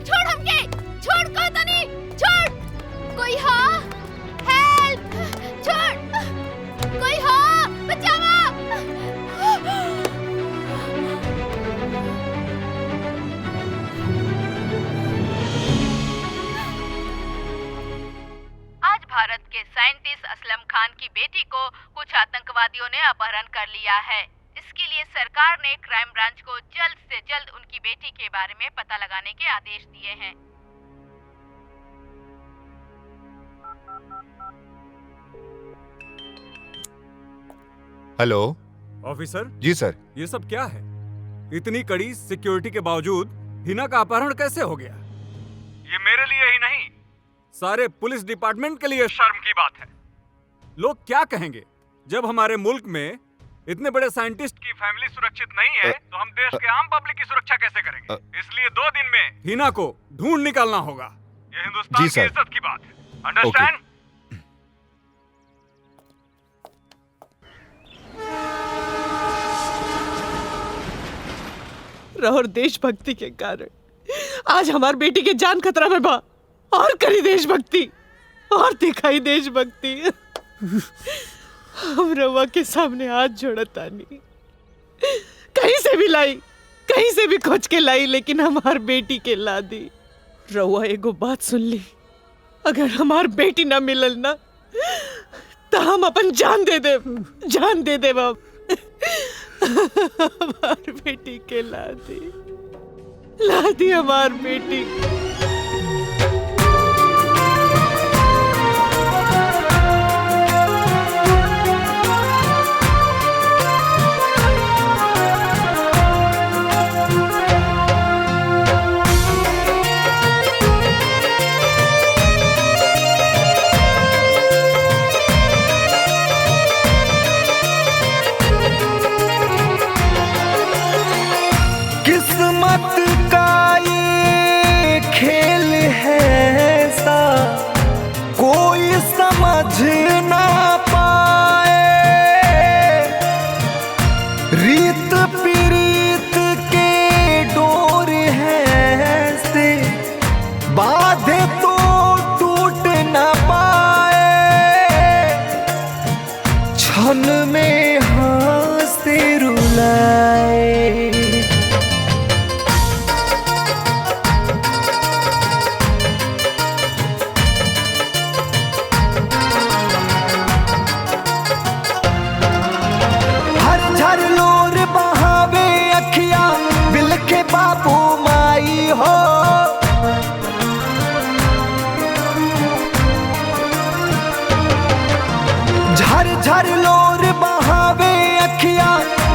छोड़ हमके, छोड़ कहता नहीं, छोड़। कोई हाँ, हेल्प, छोड़, कोई हाँ, बचावा। आज भारत के साइंटिस्ट असलम खान की बेटी को कुछ आतंकवादियों ने अपहरण कर लिया है। इसके लिए सरकार ने क्राइम ब्रांच को जल्द से जल्द उनकी बेटी के बारे में पता लगाने के आदेश दिए हैं। हेलो ऑफिसर जी सर। ये सब क्या है? इतनी कड़ी सिक्योरिटी के बावजूद हिना का अपहरण कैसे हो गया? ये मेरे लिए ही नहीं, सारे पुलिस डिपार्टमेंट के लिए शर्म की बात है। लोग क्या कहेंगे? जब हमारे मुल्क में इतने बड़े साइंटिस्ट की फैमिली सुरक्षित नहीं है तो हम देश के आम पब्लिक की सुरक्षा कैसे करेंगे? इसलिए 2 दिन में हिना को ढूंढ निकालना होगा। ये हिंदुस्तान की इज्जत की बात है। अंडरस्टैंड? और देशभक्ति के कारण आज हमार बेटी के जान खतरा में बा। और करी देशभक्ति, और दिखाई देशभक्ति। हम रवा के सामने हाथ जोड़तानी, कहीं से भी लाई, कहीं से भी खोज के लाई, लेकिन हमार बेटी के ला दी। रवा एगो बात सुन ली, अगर हमार बेटी ना मिलल ना तो हम अपन जान दे दे, जान दे दे बाप। हमार बेटी के ला दी हमार बेटी। किस्मत का ये खेल है ऐसा, कोई समझ ना पाए। रीत पीरीत के डोर है ऐसे, बाधे तो टूट ना पाए। क्षण में हंसते रुलाए। बापू माई हो, झर झर लोर बहावे अखिया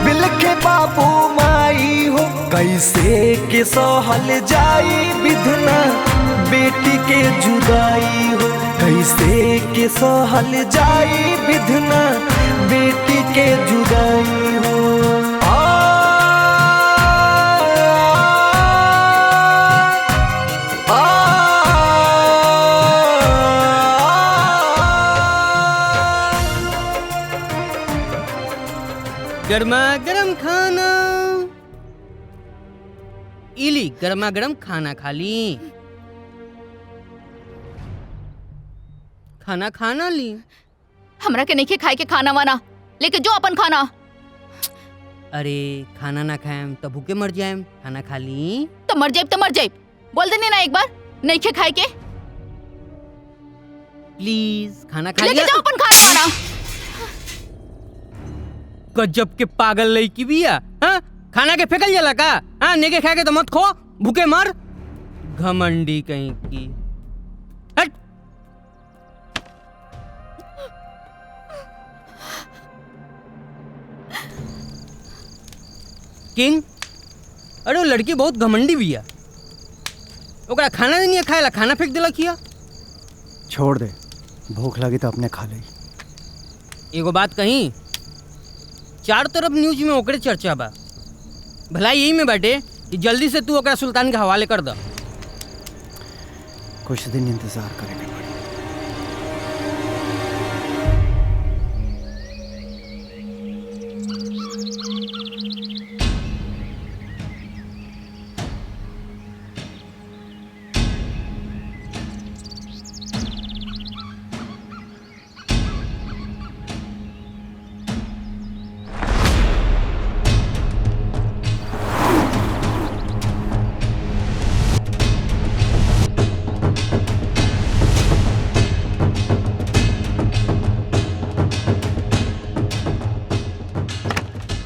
बिलखे बापू माई हो। कैसे के सहल जाई विधना बेटी के जुदाई हो, कैसे के सहल जाई विधना बेटी के जुदाई हो। गर्मा गर्म खाना इली, गर्मा गर्म खाना खा ली, खाना खाना ली। हमरा के नहीं खाए के खाना वाना, लेके जो अपन खाना। अरे खाना ना खाएम तो भूखे मर जाएम, खाना खा ली तो मर जाए, तो मर जाए। बोल देने ना एक बार नहीं खे खाए के। प्लीज खाना खा लेके लिया। जाओ अपन खाना वाना। गजब के पागल लड़की बिया। हाँ, खाना के फेंकल जाला का? हाँ, नेके खा के तो मत खो, भूखे मर। घमंडी कहीं की। हट। किंग, अरे वो लड़की बहुत घमंडी बिया। ओकरा खाना नहीं खाएला, खाना फेंक देला किया। छोड़ दे, भूख लगी तो अपने खा ले। एगो बात कहीं, चारों तरफ न्यूज में ओकरे चर्चा बा। भलाई यही में बाटे कि जल्दी से तू ओकरा सुल्तान के हवाले कर द। कुछ दिन इंतजार करेंगे।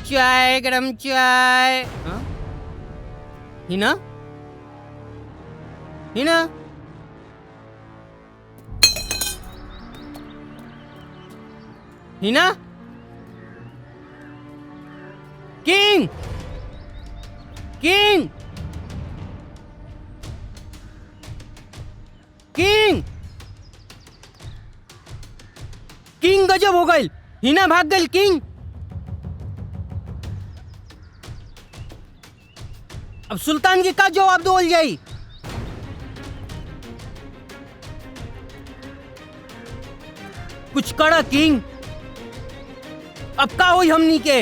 चाय, गरम चाय। हाँ? हिना? हिना? हिना? किंग! किंग! किंग! किंग गजब हो गई? हिना भाग गई किंग। अब सुल्तान की का जवाब दो जाई? कुछ करा किंग, अब का होई हमनी के?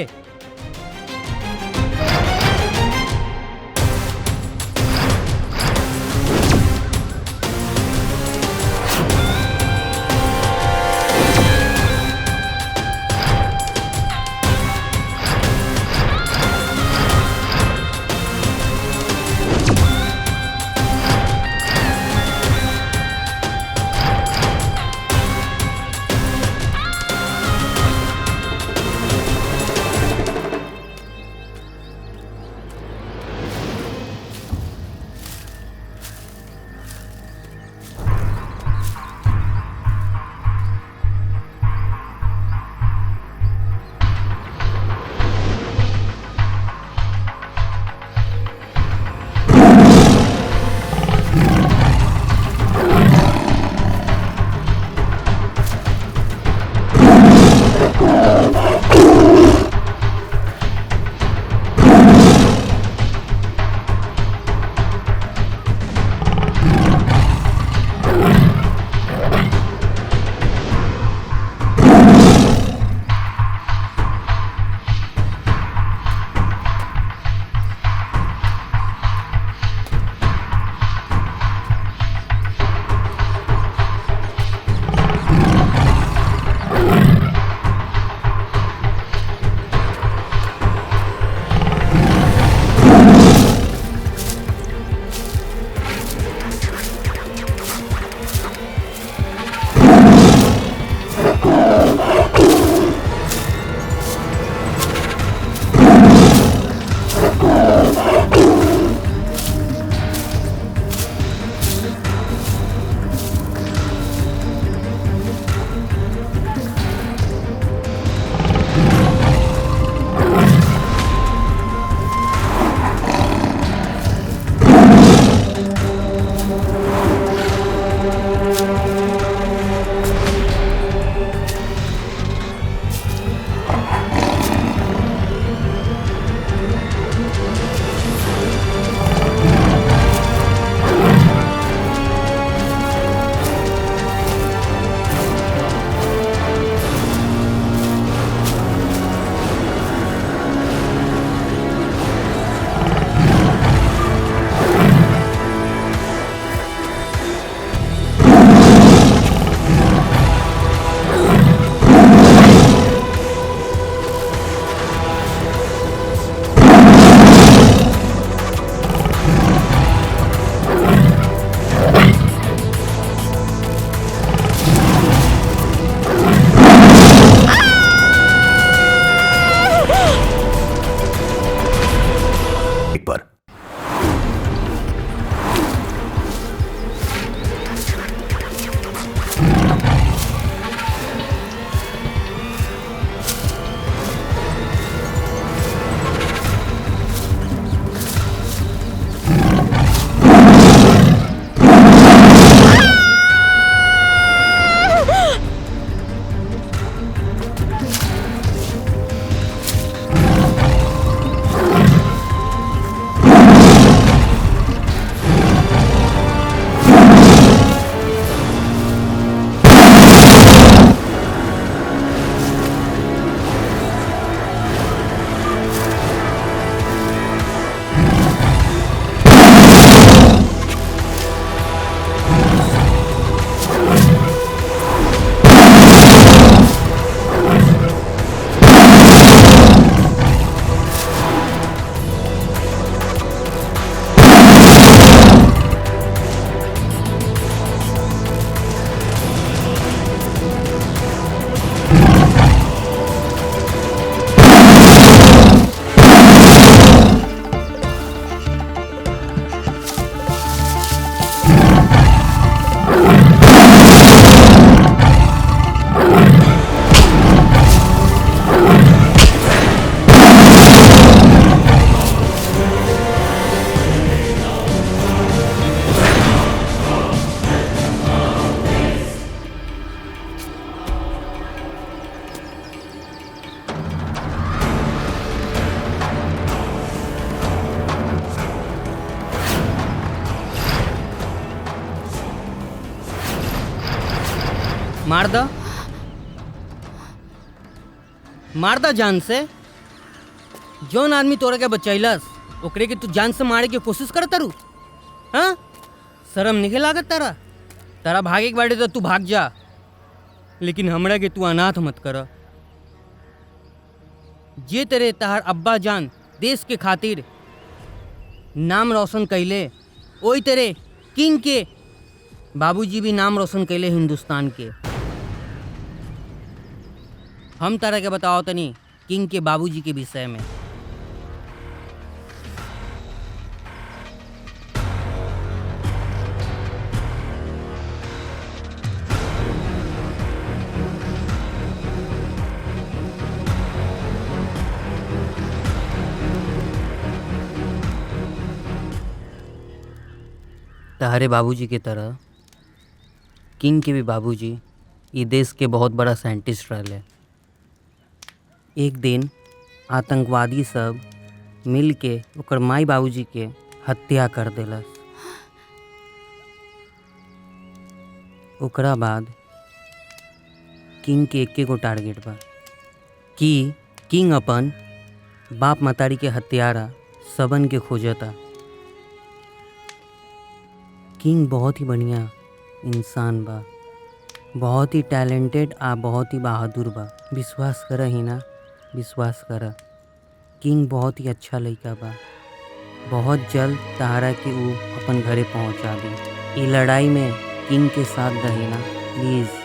मार दा जान से। जौन आदमी तोरा के बचैलस ओकरे के तू जान से मारे के कोशिश करत तारू। हाँ, शर्म नहीं लागत तारा? तारा भागे के बाटे तो तू भाग जा, लेकिन हमरा के तू अनाथ मत कर। जे तेरे तहार अब्बा जान देश के खातिर नाम रोशन कैले, ओई तेरे किंग के बाबूजी भी नाम रोशन कैले हिंदुस्तान के। हम तारा के बताओ तनी किंग के बाबूजी के विषय में। तारे बाबूजी की तरह किंग के भी बाबूजी ये देश के बहुत बड़ा साइंटिस्ट रहे। एक दिन आतंकवादी सब मिल के ओकर माई बाबूजी के हत्या कर देलस। ओकरा बाद किंग के एके गो टारगेट बा कि किंग अपन बाप मतारी के हत्यारा सबन के खोजता। किंग बहुत ही बढ़िया इंसान बा, बहुत ही टैलेंटेड आ बहुत ही बहादुर बा। विश्वास कर ही ना, विश्वास कर। किंग बहुत ही अच्छा लड़का बा। बहुत जल्द तारा के ऊ अपन घरे पहुंचा दी। ये लड़ाई में किंग के साथ रही ना प्लीज़।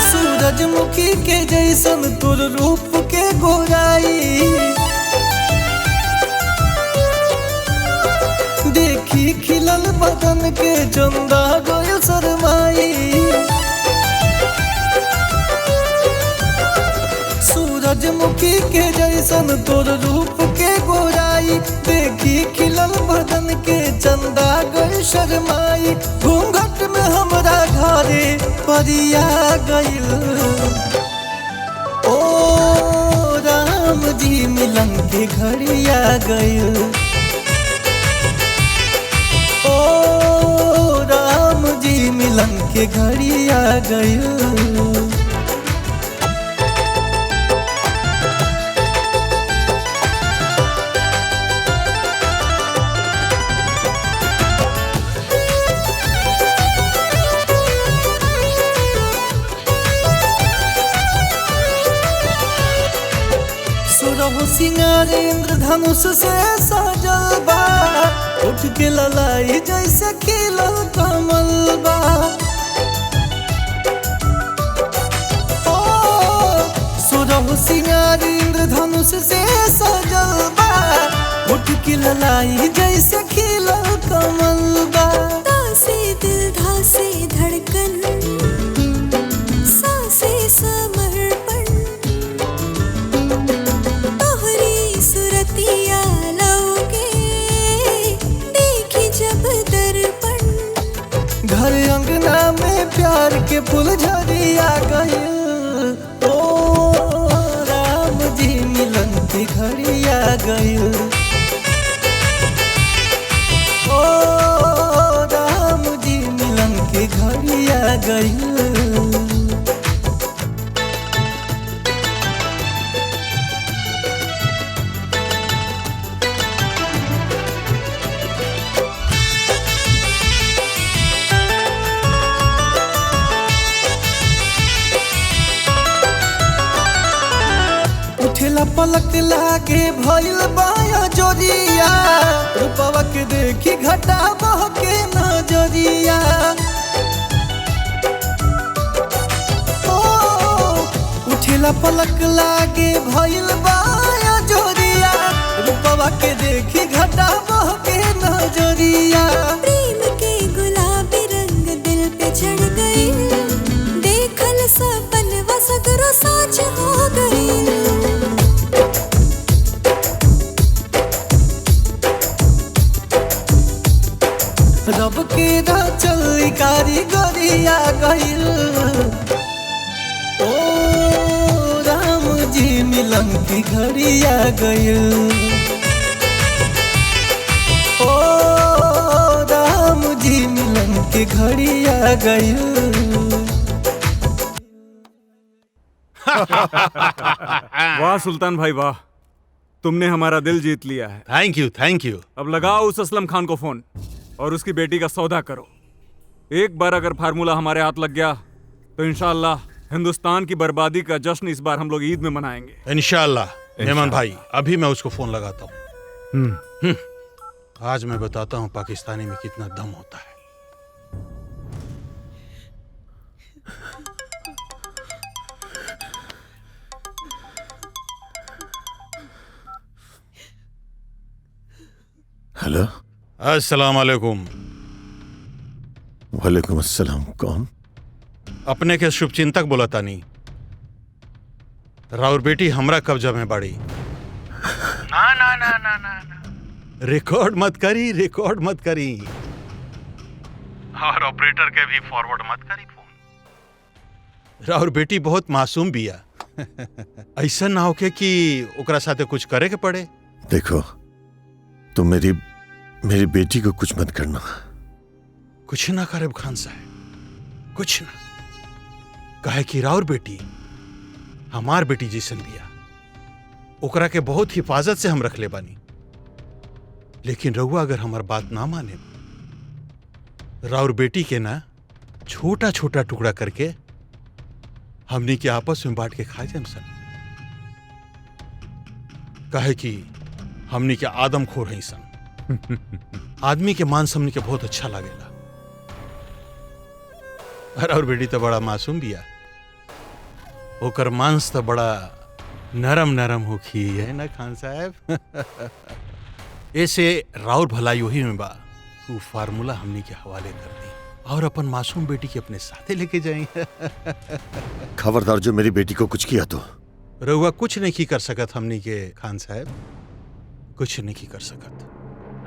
सूरजमुखी के जैसन तुर रूप के गोराई, देखी खिलल बदन के चंदा गोयल शरमाई। सूरजमुखी के जैसन तुर रूप के गोराई, देखी खिलल बदन के चंदा गोयल शरमाई। घूंघट में हमरा घरे परिया गइल, ओ राम जी मिलन के घड़िया गइल। ओ राम जी मिलन के घड़िया गइल। सिंगार इंद्रधनुष से सजल बा, उठ के ललाई जैसे खिलल कमल बा। ओ सुरह सिंगार इंद्रधनुष से सजल बा। उठ के ललाई जैसे खिलल कमल बा। धासे दिल धासे धड़कन सांसे समर्पण तोहरी सुरतिया लौके देखी जब दर्पण। घर अंगना में प्यार के फूल झड़िया गइल। ओ राम जी मिलन की घड़िया गइल। ओ राम जी मिलन की घड़िया गइल। उठेला पलक लागे भइल बाया जोरिया। रूपवा के देखी घटा बह के नजरिया। ओ उठेला पलक लागे भइल बाया जोरिया। रूपवा के देखी घटा बह के नजरिया। प्रेम के गुलाबी रंग दिल पे चढ़ गई। देखल सपनवा सगरो साच हो गई। रब के चल कारीगरिया गइल। ओ राम जी मिलन की घड़िया गइल। ओ राम जी मिलन की घड़िया गइल। वाह सुल्तान भाई वाह, तुमने हमारा दिल जीत लिया है। Thank you thank you. अब लगाओ उस असलम खान को फोन और उसकी बेटी का सौदा करो। एक बार अगर फार्मूला हमारे हाथ लग गया तो इंशाअल्लाह हिंदुस्तान की बर्बादी का जश्न इस बार हम लोग ईद में मनाएंगे। इंशाअल्लाह। मेमन भाई अभी मैं उसको फोन लगाता हूँ। आज मैं बताता हूँ पाकिस्तानी में कितना दम होता है। हेलो। अस्सलाम वालेकुम। वालेकुम अस्सलाम। कौन? अपने के शुभचिंतक बोला तानी। राउर बेटी हमरा कब्जा में बाड़ी। ना ना ना ना ना ना, रिकॉर्ड मत करी, रिकॉर्ड मत करी। और ऑपरेटर के भी फॉरवर्ड मत करी फोन। राउर बेटी बहुत मासूम बिया। ऐसा ना होके कि ओकरा साथे कुछ करे के पड़े। देखो तुम मेरी बेटी को कुछ मत करना। कुछ ना करे खान साहब, कुछ ना। कहे कि राउर बेटी हमार बेटी जैसन बिया। ओकरा के बहुत हिफाजत से हम रख ले बानी। लेकिन रहुआ अगर हमार बात ना माने, राउर बेटी के ना छोटा छोटा टुकड़ा करके हमनी के आपस में बांट के खा जाए सन। कहे कि हमनी के आदमखोर हैं सन। आदमी के मांस हमनी के बहुत अच्छा लागेला। और बेटी तो बड़ा मासूम बिया। ओकर मांस तो बड़ा नरम नरम होखी है ना खान साहब। ऐसे राउर भलाई वही में बा। तू फार्मूला हमनी के हवाले कर दी और अपन मासूम बेटी के अपने साथे लेके जाएं। खबरदार जो मेरी बेटी को कुछ किया तो। रहुआ कुछ नहीं की कर सकत हमनी के खान साहब, कुछ नहीं की कर सकत।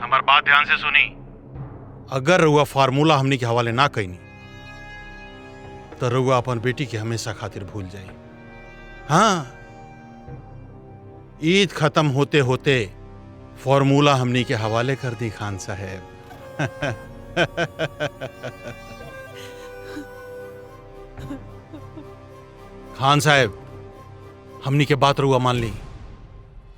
हमार बात ध्यान से सुनी। अगर रहुआ फार्मूला हमनी के हवाले ना कईनी तो रहुआ अपन बेटी के हमेशा खातिर भूल जाई। हाँ, ईद खत्म होते होते फार्मूला हमनी के हवाले कर दी खान साहब। खान साहब हमनी के बात रहुआ मान ली।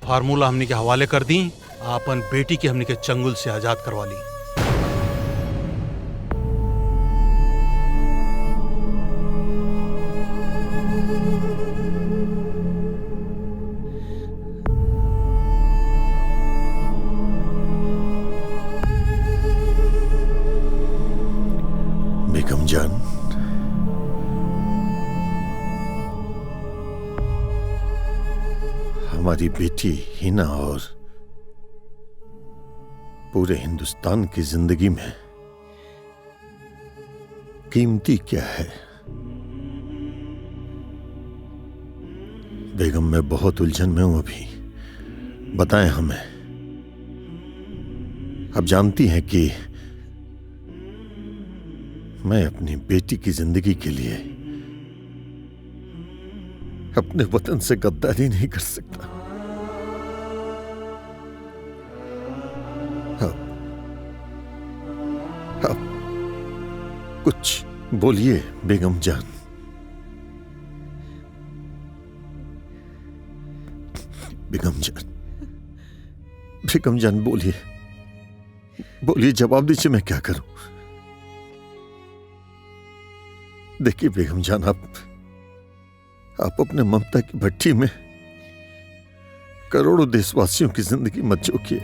फार्मूला हमनी के हवाले कर दी, अपन बेटी के हमनी के चंगुल से आजाद करवा ली। हमारी बेटी हिना और पूरे हिंदुस्तान की जिंदगी में कीमती क्या है? बेगम, मैं बहुत उलझन में हूं अभी। बताएं हमें। अब जानती हैं कि मैं अपनी बेटी की जिंदगी के लिए अपने वतन से गद्दारी नहीं कर सकता। अब कुछ बोलिए बेगम जान। बेगम जान बोलिए, बोलिए, जवाब दीजिए, मैं क्या करूं? देखिए बेगम जान, आप अपने ममता की भट्टी में करोड़ों देशवासियों की जिंदगी मत जोखिए।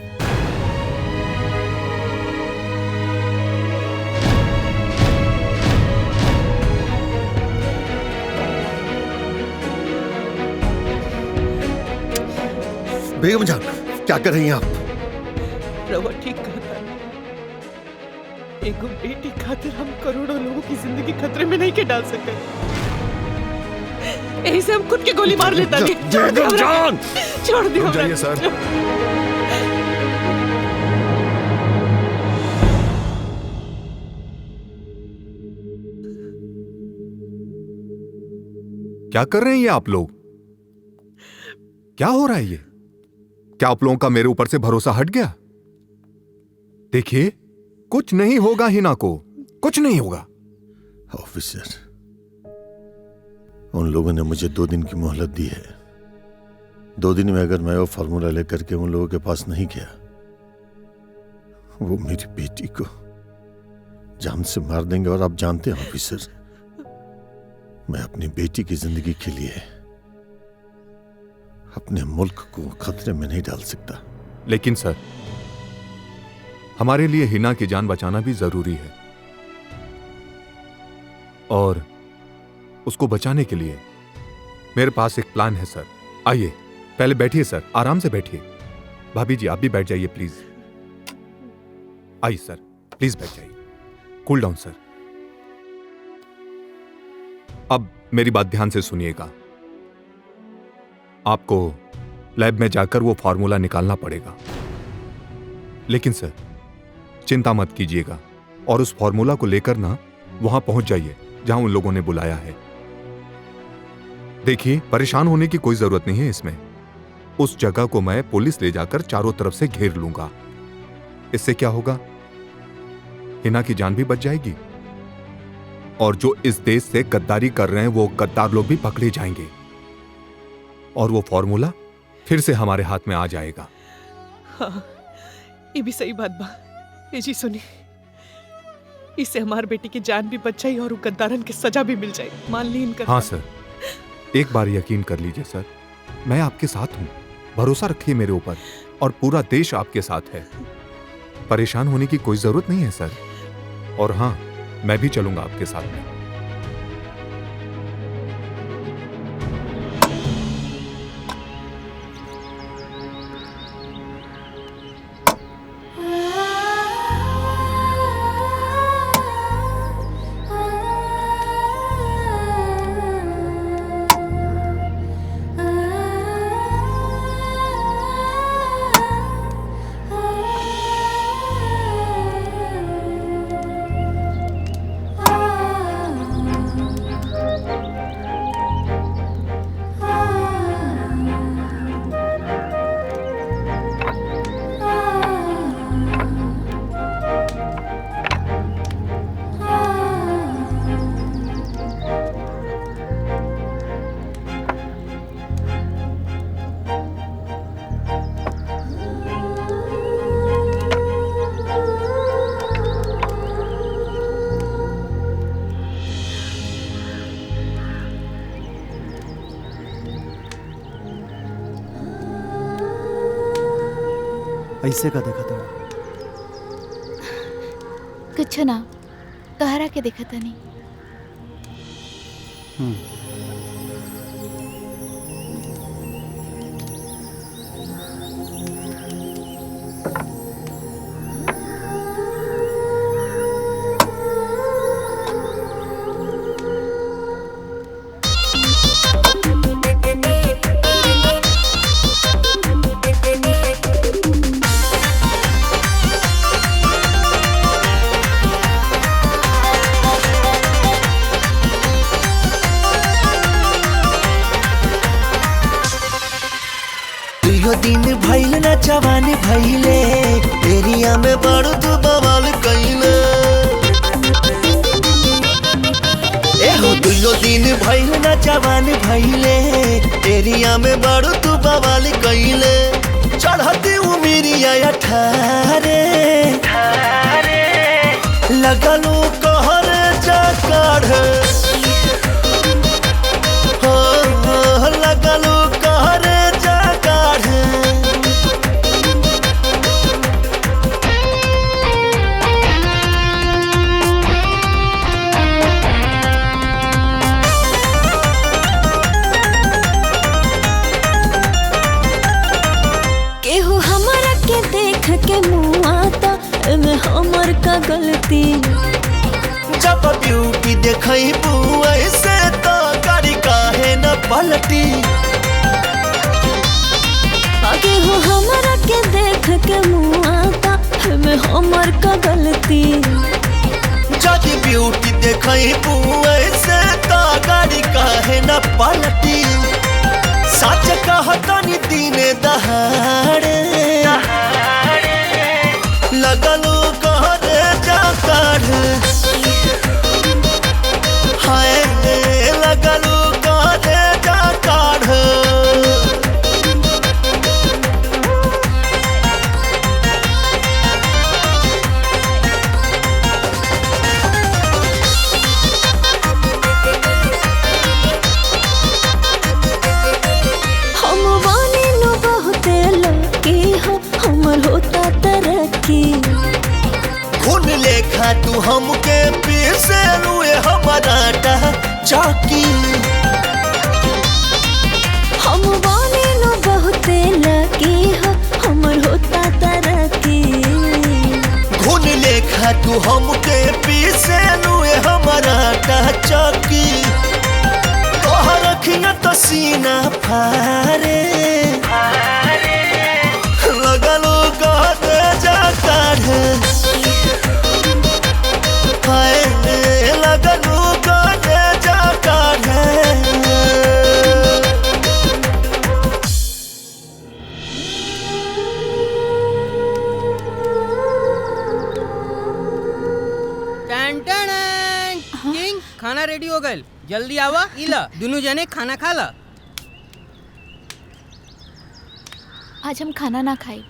बेगम जान, क्या कर रही हैं आप? रवा ठीक कहता है। एगो बेटी खातिर हम करोड़ों लोगों की जिंदगी खतरे में नहीं के डाल सकते। यही से हम खुद की गोली मार लेता नहीं। छोड़ दो जान, छोड़ दो। जाइए सर। क्या कर रहे हैं ये आप लोग? क्या हो रहा है ये? क्या आप लोगों का मेरे ऊपर से भरोसा हट गया? देखिए, कुछ नहीं होगा हिना को, कुछ नहीं होगा। ऑफिसर, उन लोगों ने मुझे 2 दिन की मोहलत दी है। 2 दिन में अगर मैं वो फार्मूला लेकर के उन लोगों के पास नहीं गया, वो मेरी बेटी को जान से मार देंगे। और आप जानते हैं ऑफिसर, मैं अपनी बेटी की जिंदगी के लिए अपने मुल्क को खतरे में नहीं डाल सकता। लेकिन सर, हमारे लिए हिना की जान बचाना भी जरूरी है, और उसको बचाने के लिए मेरे पास एक प्लान है सर। आइए, पहले बैठिए सर, आराम से बैठिए। भाभी जी, आप भी बैठ जाइए प्लीज। आइए सर, प्लीज बैठ जाइए। कूल डाउन सर। अब मेरी बात ध्यान से सुनिएगा। आपको लैब में जाकर वो फार्मूला निकालना पड़ेगा। लेकिन सर, चिंता मत कीजिएगा और उस फार्मूला को लेकर ना वहां पहुंच जाइए जहां उन लोगों ने बुलाया है। देखिए, परेशान होने की कोई जरूरत नहीं है इसमें। उस जगह को मैं पुलिस ले जाकर चारों तरफ से घेर लूंगा। इससे क्या होगा? हिना की जान भी बच जाएगी, और जो इस देश से गद्दारी कर रहे हैं वो गद्दार लोग भी पकड़े जाएंगे, और वो फॉर्मूला फिर से हमारे हाथ में आ जाएगा। हाँ, ये भी सही बात बा। ये जी सुनी, इससे हमारी बेटी की जान भी बच जाए और गद्दारन की सजा भी मिल जाए। मान ली इनका। हाँ सर, एक बार यकीन कर लीजिए सर, मैं आपके साथ हूं। भरोसा रखिए मेरे ऊपर, और पूरा देश आपके साथ है। परेशान होने की कोई जरूरत नहीं है सर। और हाँ, मैं भी चलूंगा आपके साथ में। ऐसे का देखा था? कुछ ना, तोहरा के देखा था नहीं। दुइयो दिन भइल ना जवानी भइले एरिया में बड़ तू बवाल कइले एहो दुइयो दिन भइल ना जवानी भइले एरिया में बड़ तू बवाल कइले चढ़ती उमिरिया 18 लगलू कहर जा काढ़ लगलू कहर जा काढ़ केहू हमरा के देख के मुआता एमे हमर का गलती जब ब्यूटी देखई ऐसे तो गाड़ी काहे न पलटी केहू हमरा के देख के मुआता एमे हमर का गलती जब ब्यूटी देखई ऐसे तो गाड़ी काहे न पलटी सच कहतनी दिने दहाड़े लगलू कहरे जा काढ़ हाय लगलू कहरे जा काढ़ हम वानी नो बहुते लकी हो हमर होता तरक्की खून लेखा तू हमके पीसे रुए हमारा चौकी हम वानी नो बहुते लकी हो हमर होता तरक्की खून लेखा तू हमके पीसे रुए हमारा चौकी तोहर रखिया तो सीना फारे लगलो कहते जा काढ़ हाय लगलो कहते जा काढ़ किंग खाना रेडी हो गए जल्दी आवा इला दोनों जने खाना खा ला आज हम खाना ना खाए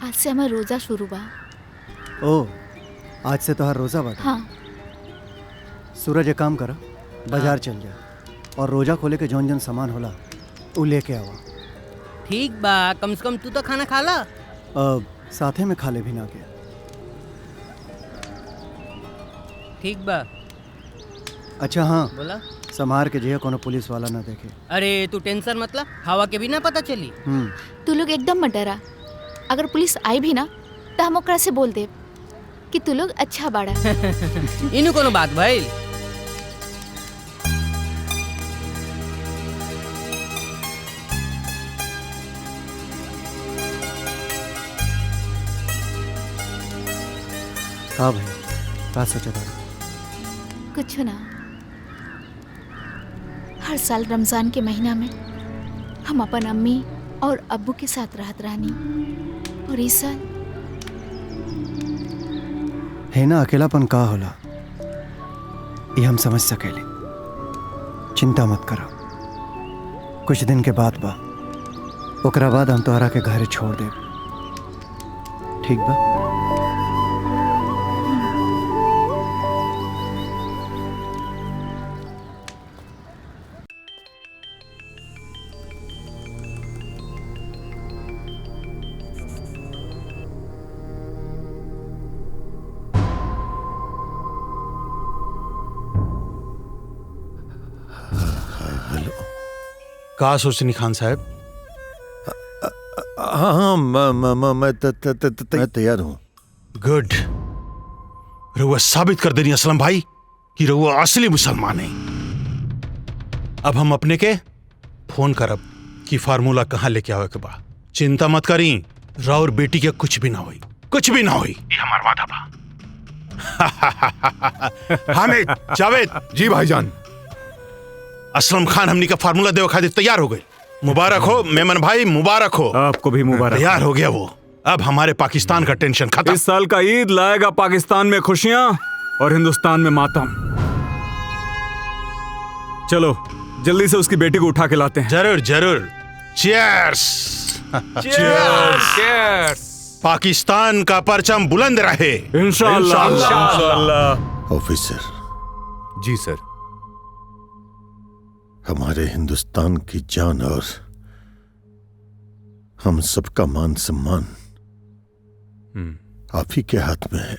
आज से हमारा रोजा शुरू बा ओ आज से तोहार रोजा बाटे हाँ सूरज एक काम करा बाजार चल जा और रोजा खोले के जौन जौन सामान होला उ लेके आवा ठीक बा कम से कम तू तो खाना खा ला साथे में खा ले भी ना के ठीक बा अच्छा हाँ बोला संभार के जे कोनो पुलिस वाला ना देखे अरे तू टेंशन मतलब हवा के भी ना पता चली तू लोग एकदम मत डरा अगर पुलिस आई भी ना तो हम ओकरा से बोल दे कि तू लोग अच्छा बाड़ा इनु कोनो बात भाई हाँ भाई का सोचा था कुछ ना हर साल रमजान के महीना में हम अपन अम्मी और अब्बू के साथ रहत रहनी और इस साल है ना अकेलापन का होला ये हम समझ सकेले चिंता मत करो कुछ दिन के बाद बा ओकरा बाद हम तोहरा के घर छोड़ दे ठीक बा का सोचनी खान साहब हाँ मैं तैयार हूँ गुड रहुआ साबित कर देनी असलम भाई कि रहुआ असली मुसलमान है अब हम अपने के फोन करब कि फार्मूला कहाँ लेके आवे के बा चिंता मत करी राउर बेटी के कुछ भी ना हुई कुछ भी ना हुई ये हमार वादा बा हामिद जावेद जी भाईजान असलम खान हमनी का फार्मूला देवे खातिर तैयार हो गए मुबारक हो मेमन भाई, मुबारक हो। आपको भी मुबारक। तैयार हो गया वो, अब हमारे पाकिस्तान का टेंशन खत्म। इस साल का ईद लाएगा पाकिस्तान में खुशियां और हिंदुस्तान में मातम। चलो जल्दी से उसकी बेटी को उठा के लाते हैं। जरूर जरूर। चीयर्स। चीयर्स। पाकिस्तान का परचम बुलंद रहे। इंशाअल्लाह। ऑफिसर। जी सर। हमारे हिंदुस्तान की जान और हम सबका मान सम्मान आप ही के हाथ में है।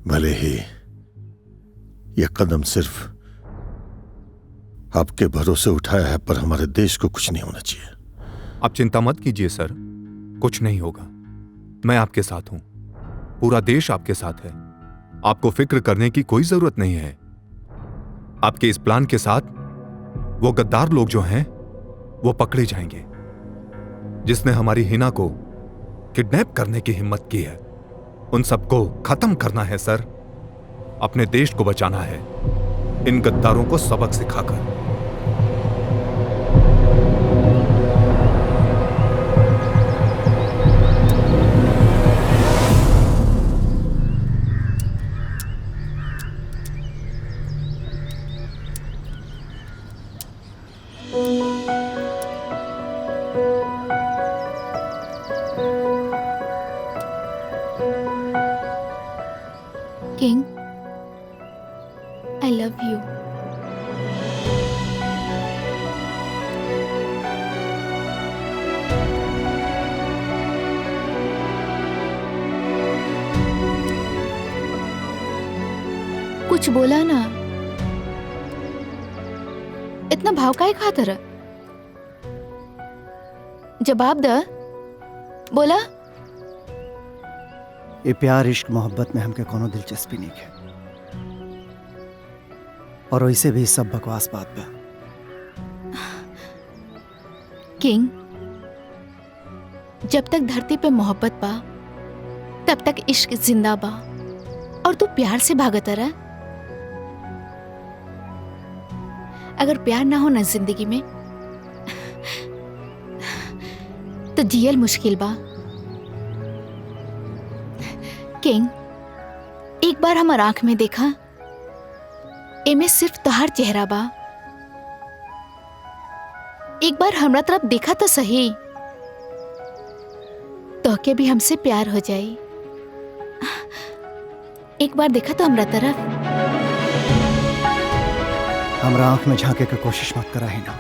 भले ही यह कदम सिर्फ आपके भरोसे उठाया है, पर हमारे देश को कुछ नहीं होना चाहिए। आप चिंता मत कीजिए सर, कुछ नहीं होगा। मैं आपके साथ हूं, पूरा देश आपके साथ है। आपको फिक्र करने की कोई जरूरत नहीं है। आपके इस प्लान के साथ वो गद्दार लोग जो हैं वो पकड़े जाएंगे। जिसने हमारी हिना को किडनैप करने की हिम्मत की है, उन सबको खत्म करना है सर। अपने देश को बचाना है इन गद्दारों को सबक सिखाकर। King, I love you. कुछ बोला ना, इतना भाव काहे खातर? जवाब द, बोला। ये प्यार इश्क मोहब्बत में हमके कोनो दिलचस्पी नहीं है, और वैसे भी सब बकवास बात बा। किंग, जब तक धरती पे मोहब्बत बा तब तक इश्क जिंदा बा, और तू प्यार से भागता रहा। अगर प्यार ना हो ना जिंदगी में तो जियल मुश्किल बा। किंग, एक बार हमार आंख में देखा, एमे सिर्फ तोहार चेहरा बा। एक बार हमरा तरफ देखा तो सही, तोहके भी हमसे प्यार हो जाई। एक बार देखा तो हमरा तरफ। हमरा आंख में झांके की कोशिश मत करा ही ना,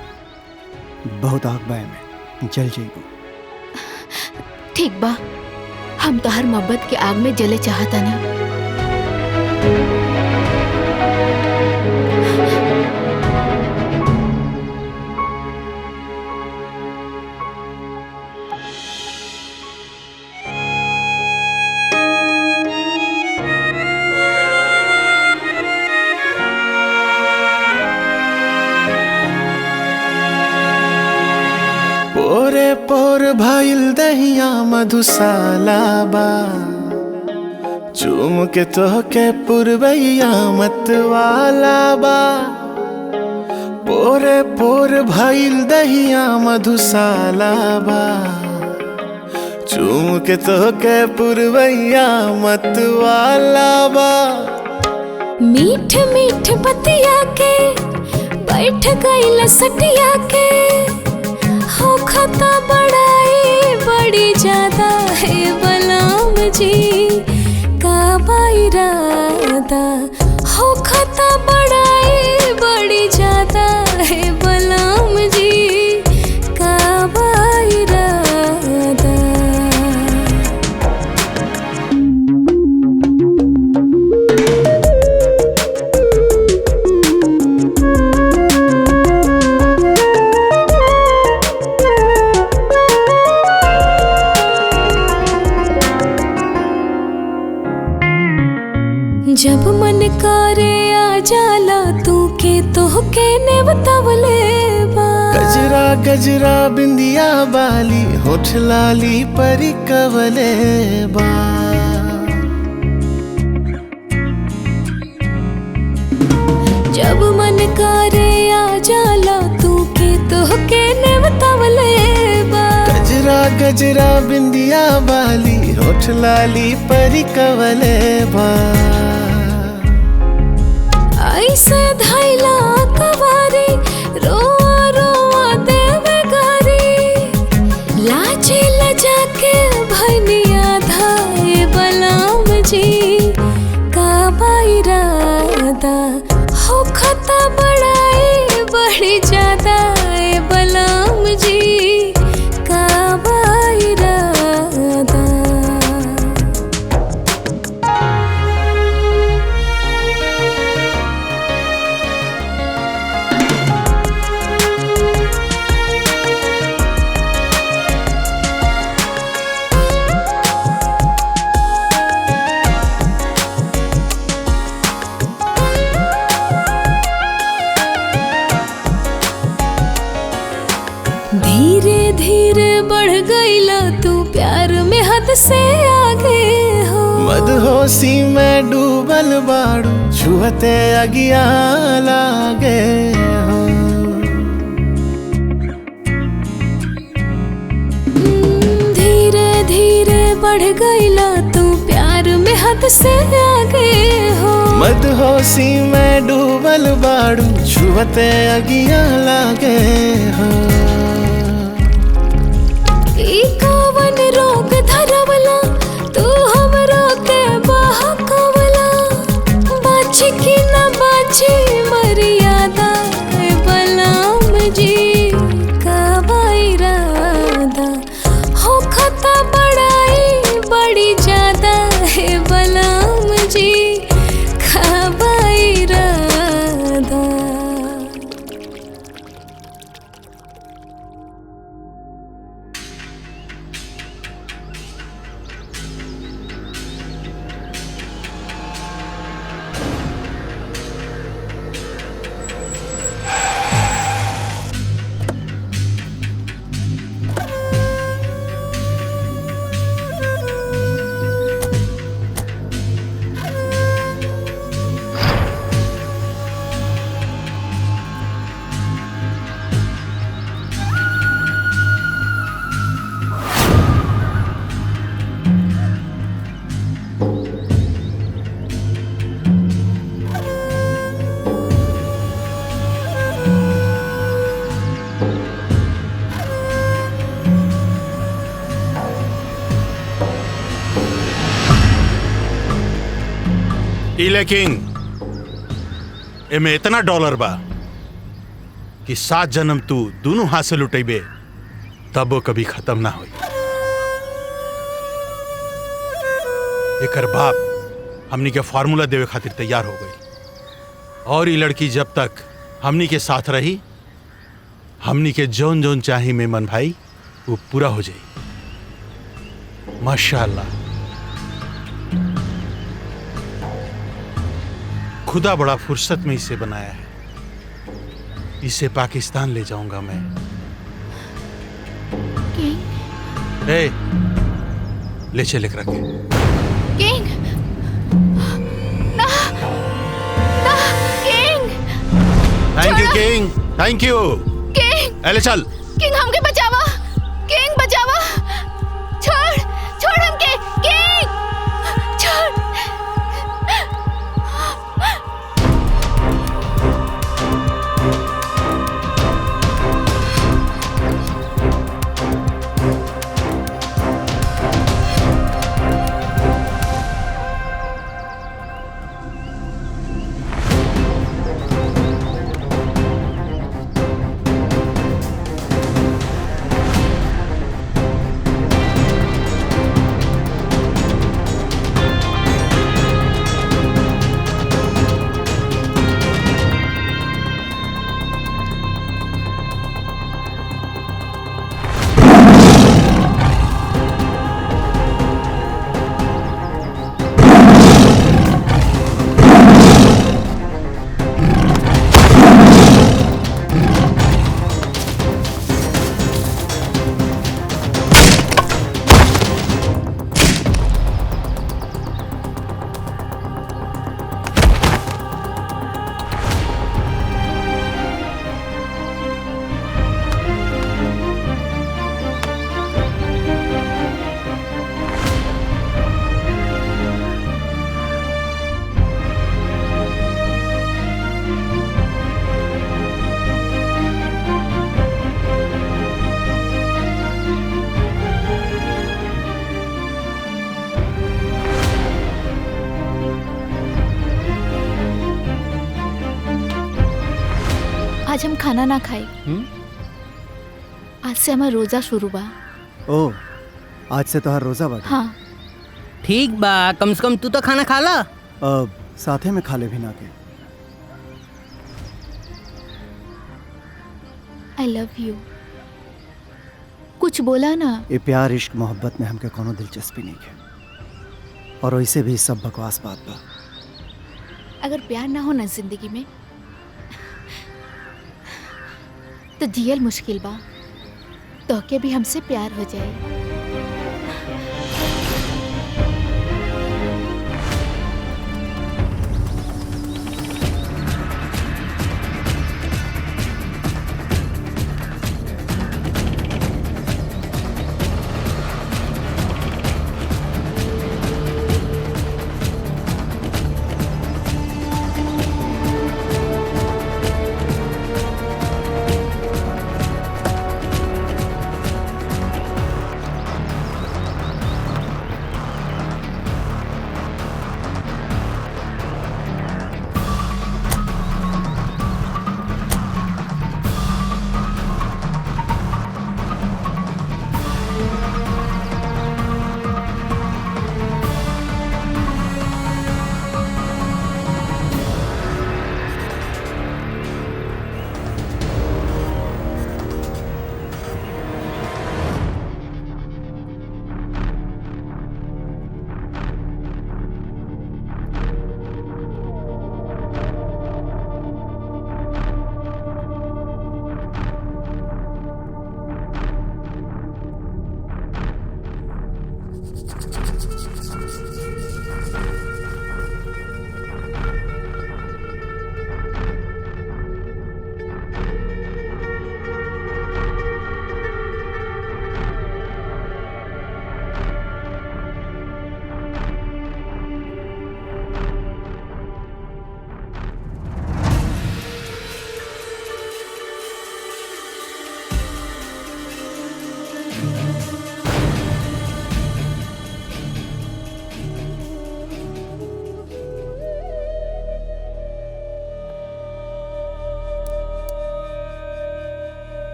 बहुत आग बाय में जल जाएगी। ठीक बा, हम तो हर मोहब्बत के आग में जले चाहता नहीं। पोरे पोर भइल दहिया मधुशाला बा, चूम के तोहके पुरवैया मत वाला बा। पोरे पोर भइल दहिया मधुशाला बा, चूम के तोहके पुरवैया मत वाला बा। मीठ मीठ बतिया के बैठ गई लसटिया के, हो खता बड़ाई बड़ी ज्यादा है बलराम जी का इरादा। हो खता बड़ाई बड़ी ज्यादा है बलराम जी का इरादा। जब मन करे आ जाला तू के तोहके ने बतावले बा। गजरा गजरा बिंदिया बाली होठ लाली परी कवले बा। जब मन करे आ जाला तू के तोहके गजरा बिंदिया बाली होठ लाली परी कवले बा ऐसे धैला कवारी रोआ रोआ देवे गारी लाजे लजा के भनिया धाए बलाम जी का बाइरादा हो खता बड़ाई बड़ी ज्यादा ए बलाम जी का बाइरादा। धीरे धीरे बढ़ गईला तू प्यार में हद से आगे हो मदहोशी में डूबल बाड़ू छुहते अगिया लागे हो धीरे धीरे बढ़ गईला तू प्यार में हद से आगे हो मदहोशी में डूबल बाड़ू छुहते अगिया लागे हो ई कवन रोग धरवला तू हमरो के बहकवला बाची की न बाची मर्यादा ए बलाम जी का बाइरादा हो खता बड़ाई बड़ी ज्यादा है बलाम जी का बाइरादा। इले किंग एमे इतना डॉलर बा कि 7 जन्म तू दोनों हाथ से लुटेबे तब वो कभी खत्म ना होई। एकर बाप हमनी के फार्मूला देवे खातिर तैयार हो गई और ये लड़की जब तक हमनी के साथ रही हमनी के जौन जौन चाही मेमन भाई वो पूरा हो जाई। माशाअल्लाह खुदा बड़ा फुर्सत में इसे बनाया है। इसे पाकिस्तान ले जाऊंगा मैं। ए, ले चले रखे किंग ना ना king thank you king thank you king ले चल किंग हमके बचावा किंग बचावा छोड़ छोड़ हमके किंग छोड़। आज हम खाना ना खाए। आज से हमारा रोजा शुरू बा। ओ, आज से तोहार रोजा बाटे। हाँ। ठीक बा, कम से कम तू तो खाना खा ला। अब साथे में खा ले भी ना के। I love you. कुछ बोला ना। ये प्यार इश्क मोहब्बत में हमके कोनो दिलचस्पी नहीं है, और वैसे भी सब बकवास बात बा। अगर प्यार ना हो ना जिंदगी में तो जियल मुश्किल बा। तो के भी हमसे प्यार हो जाए।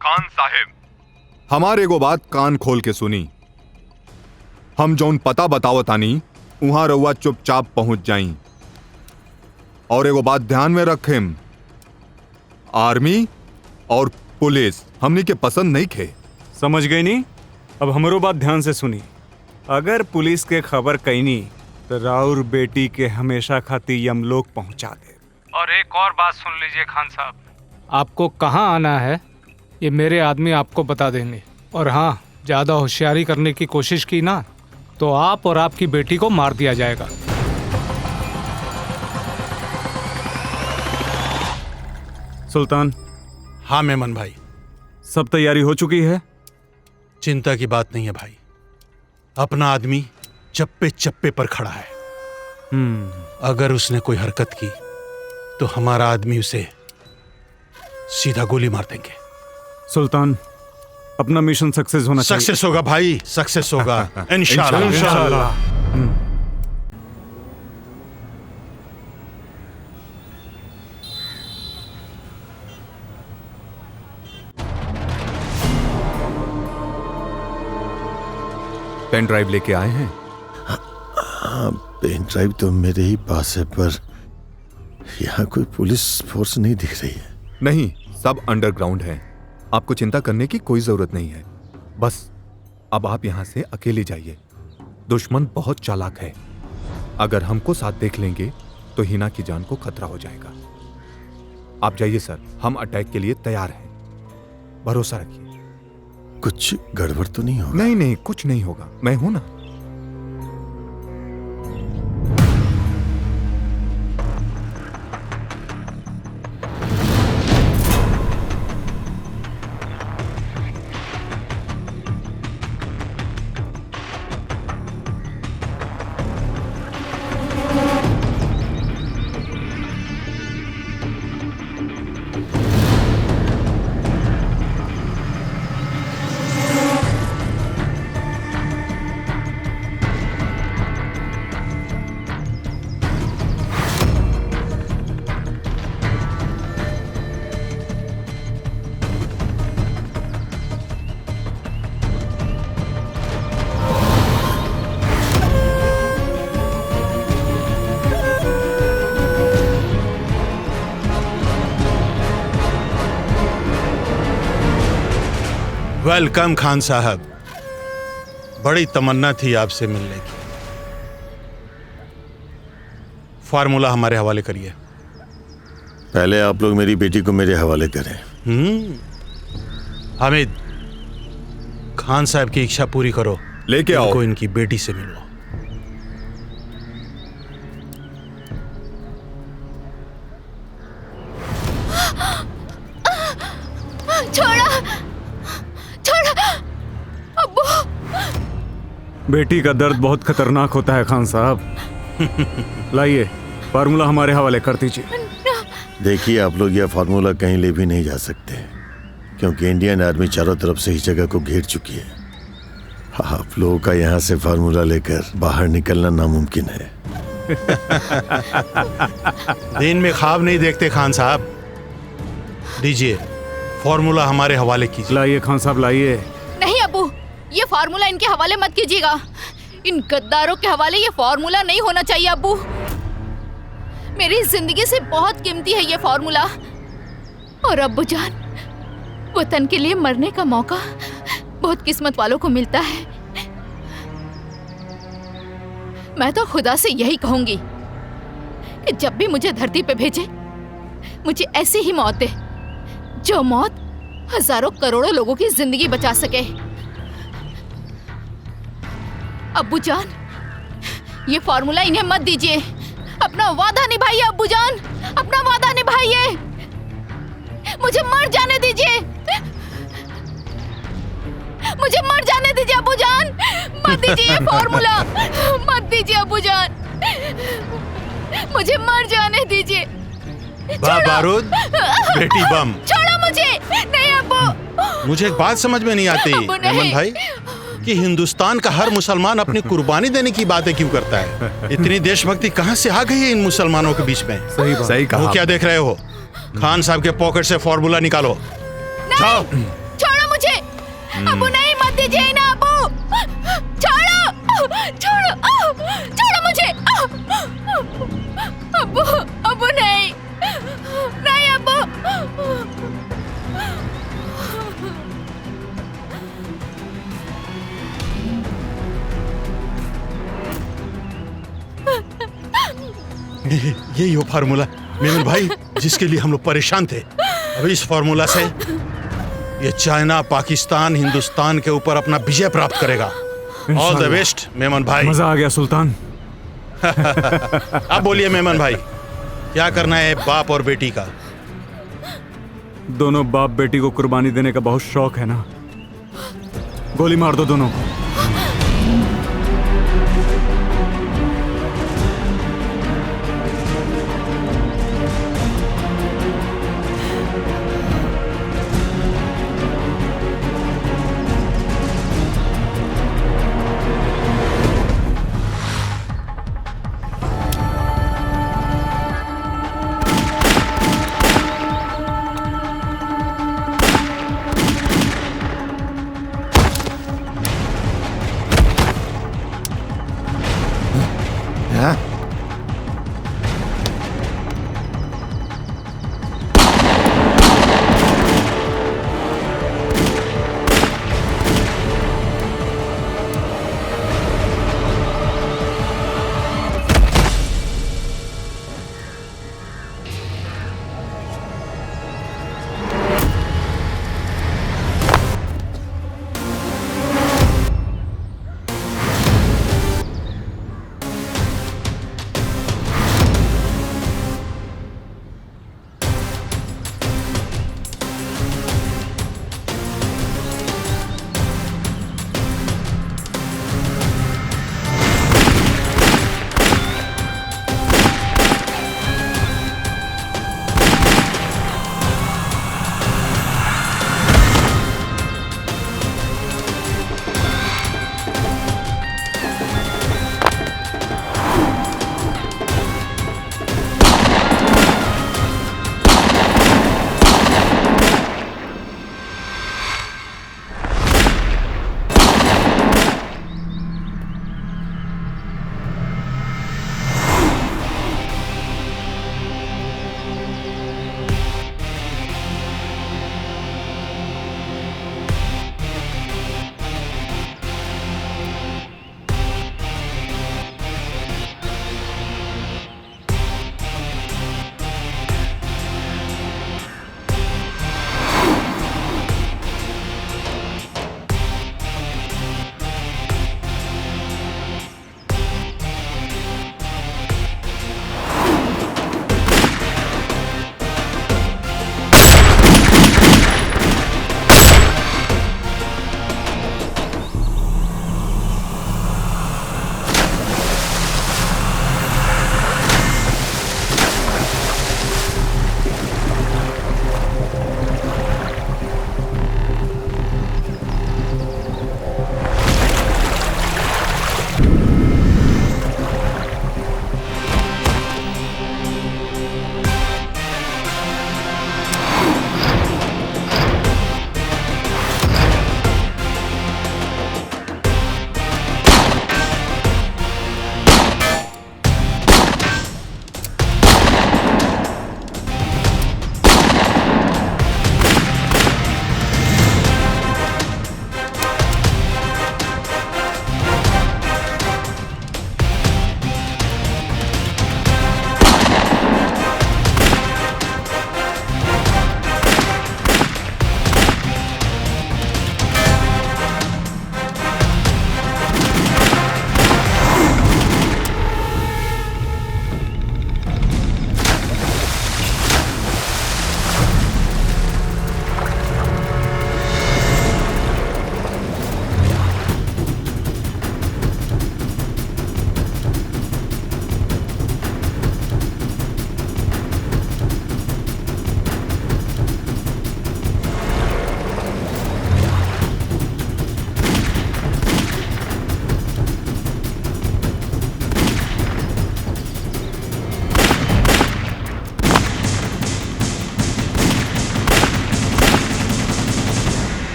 खान साहेब, हमारे एगो बात कान खोल के सुनी। हम जौन पता बतावतानी उहाँ रउआ चुपचाप पहुंच जाई। और एगो बात ध्यान में रखें, आर्मी और पुलिस हमनी के पसंद नहीं खे। समझ गई नी? अब हमरो बात ध्यान से सुनी। अगर पुलिस के खबर कईनी तो राउर बेटी के हमेशा खातिर यमलोक पहुंचा दे। और एक और बात सुन लीजिए खान साहब, आपको कहाँ आना है ये मेरे आदमी आपको बता देंगे। और हाँ, ज्यादा होशियारी करने की कोशिश की ना तो आप और आपकी बेटी को मार दिया जाएगा। सुल्तान। हाँ मेमन भाई। सब तैयारी हो चुकी है? चिंता की बात नहीं है भाई, अपना आदमी चप्पे चप्पे पर खड़ा है। अगर उसने कोई हरकत की तो हमारा आदमी उसे सीधा गोली मार देंगे। सुल्तान, अपना मिशन सक्सेस होना चाहिए। सक्सेस होगा भाई, सक्सेस होगा इंशाल्लाह इंशाल्लाह। पेन ड्राइव लेके आए हैं? हाँ, पेन ड्राइव तो मेरे ही पास है, पर यहाँ कोई पुलिस फोर्स नहीं दिख रही है। नहीं, सब अंडरग्राउंड है। आपको चिंता करने की कोई जरूरत नहीं है। बस अब आप यहां से अकेले जाइए। दुश्मन बहुत चालाक है। अगर हमको साथ देख लेंगे तो हिना की जान को खतरा हो जाएगा। आप जाइए सर, हम अटैक के लिए तैयार हैं। भरोसा रखिए। कुछ गड़बड़ तो नहीं होगा? नहीं नहीं, कुछ नहीं होगा, मैं हूं ना। वेलकम खान साहब, बड़ी तमन्ना थी आपसे मिलने की। फार्मूला हमारे हवाले करिए। पहले आप लोग मेरी बेटी को मेरे हवाले करें। हामिद, खान साहब की इच्छा पूरी करो, लेके आओ। इनको इनकी बेटी से मिलो। छोड़ा, छोड़ा, अब्बू। बेटी का दर्द बहुत खतरनाक होता है खान साहब। लाइए, फार्मूला हमारे हवाले कर दीजिए। देखिए, आप लोग यह फार्मूला कहीं ले भी नहीं जा सकते, क्योंकि इंडियन आर्मी चारों तरफ से इस जगह को घेर चुकी है। आप लोगों का यहाँ से फार्मूला लेकर बाहर निकलना नामुमकिन है। दिन में ख्वाब नहीं देखते खान साहब। दीजिए, फार्मूला हमारे हवाले कीजिए। लाइए खान साहब, लाइए। नहीं अब्बू, ये फार्मूला इनके हवाले मत कीजिएगा। इन गद्दारों के हवाले ये फार्मूला नहीं होना चाहिए अब्बू। मेरी जिंदगी से बहुत कीमती है ये फार्मूला। और अब्बू जान, वतन के लिए मरने का मौका बहुत किस्मत वालों को मिलता है। मैं तो खुदा से यही कहूंगी कि जब भी मुझे धरती पे भेजे, मुझे ऐसी ही मौत दे जो मौत हजारों करोड़ों लोगों की जिंदगी बचा सके। अब्बू जान, ये फार्मूला इन्हें मत दीजिए। अपना वादा निभाइए अब्बू जान, अपना वादा निभाइए। मुझे मर जाने दीजिए, मुझे मर जाने दीजिए अब्बू जान। मत दीजिए ये फार्मूला, मत दीजिए अब्बू जान, मुझे मर जाने दीजिए। बारूद, बेटी बम। छोड़ो मुझे। नहीं अब्बू। मुझे एक बात समझ में नहीं आती मेमन भाई, कि हिंदुस्तान का हर मुसलमान अपनी कुर्बानी देने की बातें क्यों करता है? इतनी देशभक्ति कहां से आ गई है इन मुसलमानों के बीच में? सही बात। सही कहा। वो क्या देख रहे हो? खान साहब के पॉकेट से फार्मूला निकालो। जाओ। छोड़ो मुझे अब्बू, नहीं मत दीजिए ना अब्बू। छोड़ो, छोड़ो, छोड़ो मुझे अब्बू। अब्बू नहीं, नहीं अब्बू। यही हो फार्मूला मेमन भाई, जिसके लिए हम लोग परेशान थे। अब इस फार्मूला से ये चाइना, पाकिस्तान, हिंदुस्तान के ऊपर अपना विजय प्राप्त करेगा। ऑल द बेस्ट मेमन भाई। मजा आ गया सुल्तान। अब बोलिए मेमन भाई, क्या करना है बाप और बेटी का? दोनों बाप बेटी को कुर्बानी देने का बहुत शौक है ना। गोली मार दो दोनों को।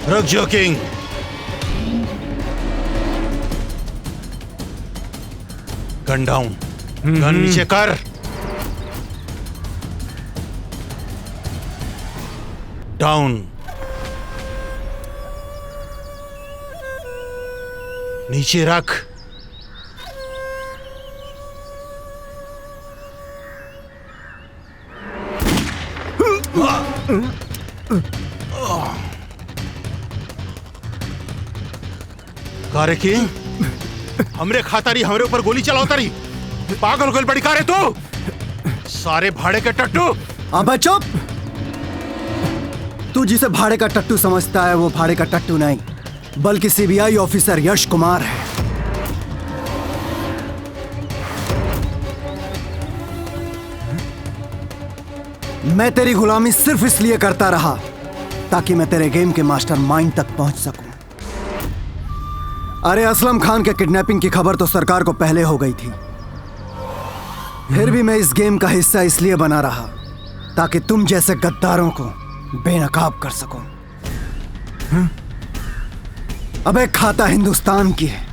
रुक जो किंग। गन डाउन, गन नीचे कर। डाउन। नीचे रख। कारे किंग, हमरे खातारी हमरे ऊपर गोली चलाओ तारी। पागल गोल बड़ी कारे तू, सारे भाड़े के टट्टू। अबे चुप। तू जिसे भाड़े का टट्टू समझता है वो भाड़े का टट्टू नहीं, बल्कि सीबीआई ऑफिसर यश कुमार है। मैं तेरी गुलामी सिर्फ इसलिए करता रहा ताकि मैं तेरे गेम के मास्टरमाइंड तक पहुंच सकूं। अरे असलम खान के किडनैपिंग की खबर तो सरकार को पहले हो गई थी, फिर भी मैं इस गेम का हिस्सा इसलिए बना रहा ताकि तुम जैसे गद्दारों को बेनकाब कर सकूं। अबे खाता हिंदुस्तान की है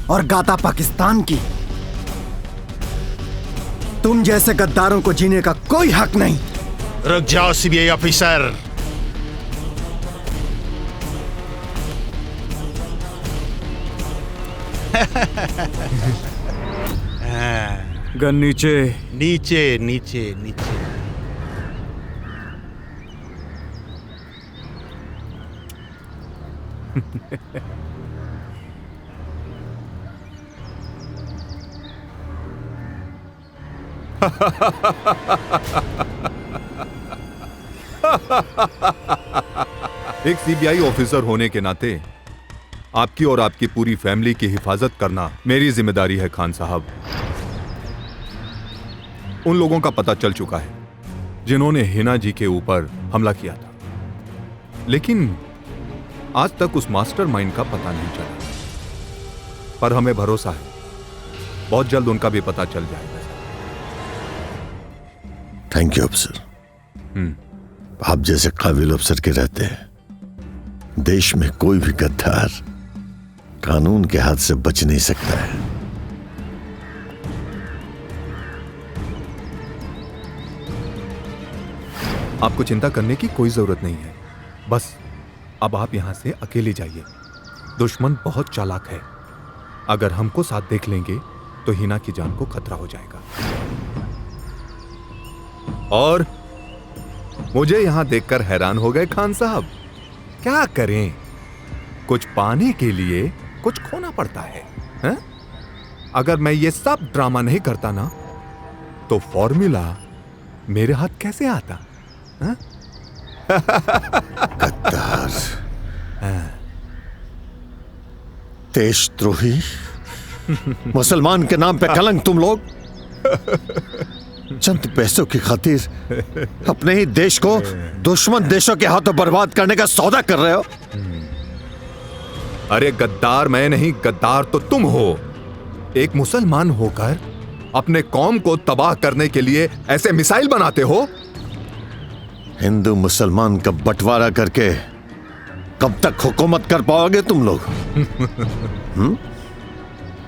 और गाता पाकिस्तान की। तुम जैसे गद्दारों को जीने का कोई हक नहीं। रुक जाओ सीबीआई ऑफिसर। गन नीचे। नीचे नीचे नीचे। एक सीबीआई ऑफिसर होने के नाते आपकी और आपकी पूरी फैमिली की हिफाजत करना मेरी जिम्मेदारी है खान साहब। उन लोगों का पता चल चुका है जिन्होंने हिना जी के ऊपर हमला किया था, लेकिन आज तक उस मास्टरमाइंड का पता नहीं चला। पर हमें भरोसा है बहुत जल्द उनका भी पता चल जाएगा। थैंक यू अफसर। आप जैसे काबिल अफसर के रहते हैं देश में कोई भी गद्दार कानून के हाथ से बच नहीं सकता है। आपको चिंता करने की कोई जरूरत नहीं है। बस अब आप यहां से अकेले जाइए। दुश्मन बहुत चालाक है, अगर हमको साथ देख लेंगे तो हिना की जान को खतरा हो जाएगा। और मुझे यहां देखकर हैरान हो गए खान साहब। क्या करें, कुछ पाने के लिए कुछ खोना पड़ता है? अगर मैं ये सब ड्रामा नहीं करता ना तो फॉर्मूला मेरे हाथ कैसे आता? गद्दार, देशद्रोही, मुसलमान के नाम पे कलंक। तुम लोग चंद पैसों की खातिर अपने ही देश को दुश्मन देशों के हाथों बर्बाद करने का सौदा कर रहे हो। अरे गद्दार मैं नहीं, गद्दार तो तुम हो। एक मुसलमान होकर अपने कौम को तबाह करने के लिए ऐसे मिसाइल बनाते हो। हिंदू मुसलमान का बंटवारा करके कब तक हुकूमत कर पाओगे तुम लोग?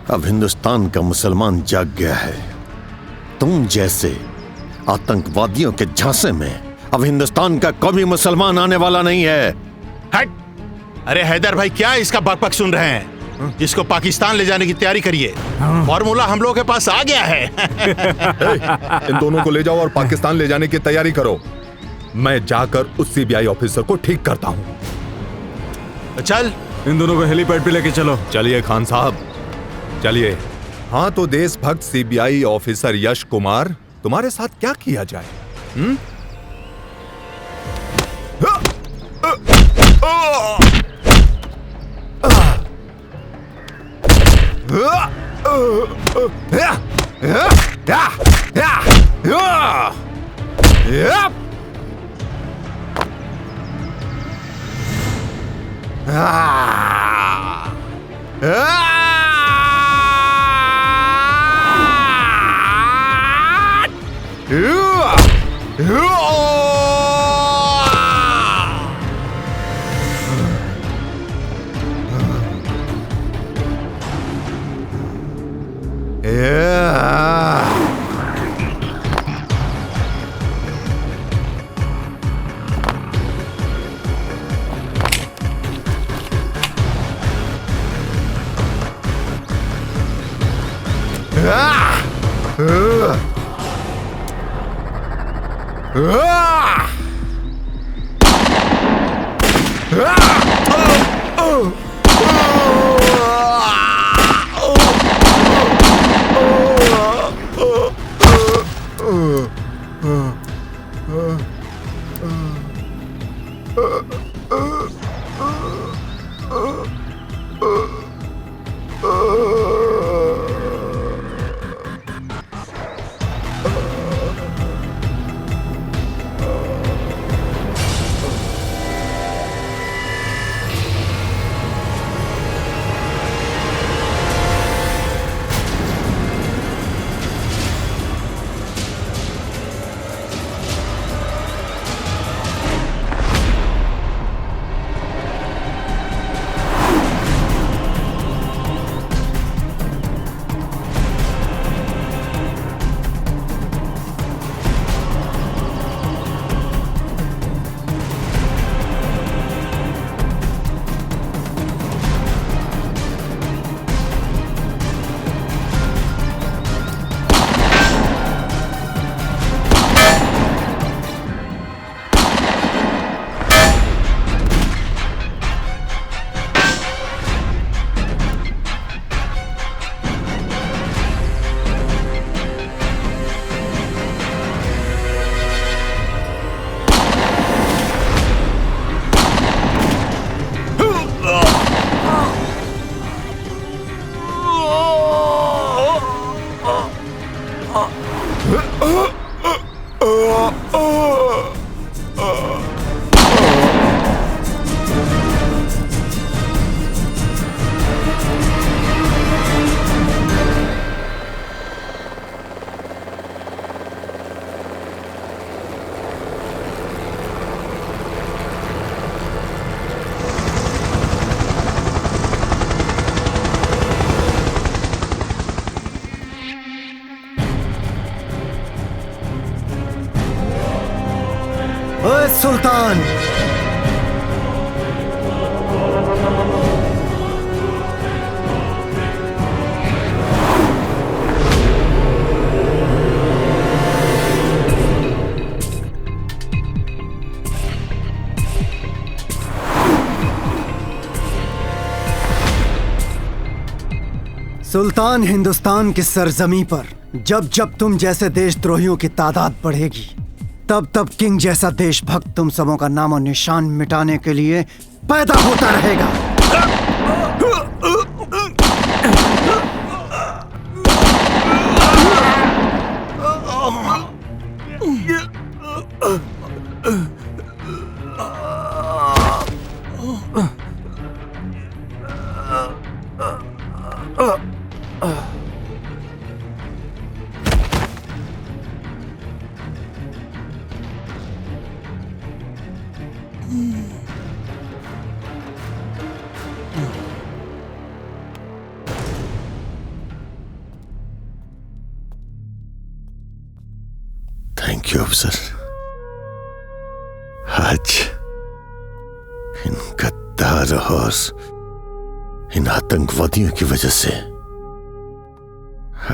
अब हिंदुस्तान का मुसलमान जाग गया है। तुम जैसे आतंकवादियों के झांसे में अब हिंदुस्तान का कभी मुसलमान आने वाला नहीं है। हट! अरे हैदर भाई, क्या इसका बकबक सुन रहे हैं? इसको पाकिस्तान ले जाने की तैयारी करिए। फॉर्मूला हम लोगों के पास आ गया है। इन दोनों को ले जाओ और पाकिस्तान ले जाने की तैयारी करो। मैं जाकर उस सीबीआई ऑफिसर को ठीक करता हूं। चल, इन दोनों को हेलीपैड पे लेके चलो। चलिए खान साहब, चलिए। हाँ तो देशभक्त सीबीआई ऑफिसर यश कुमार, तुम्हारे साथ क्या किया जाए? ओए सुल्तान, सुल्तान हिंदुस्तान की सरजमी पर जब जब तुम जैसे देशद्रोहियों की तादाद बढ़ेगी, तब तब किंग जैसा देशभक्त तुम सबों का नामो निशान मिटाने के लिए पैदा होता रहेगा। थैंक यू अफसर। आज इन गद्दार और इन आतंकवादियों की वजह से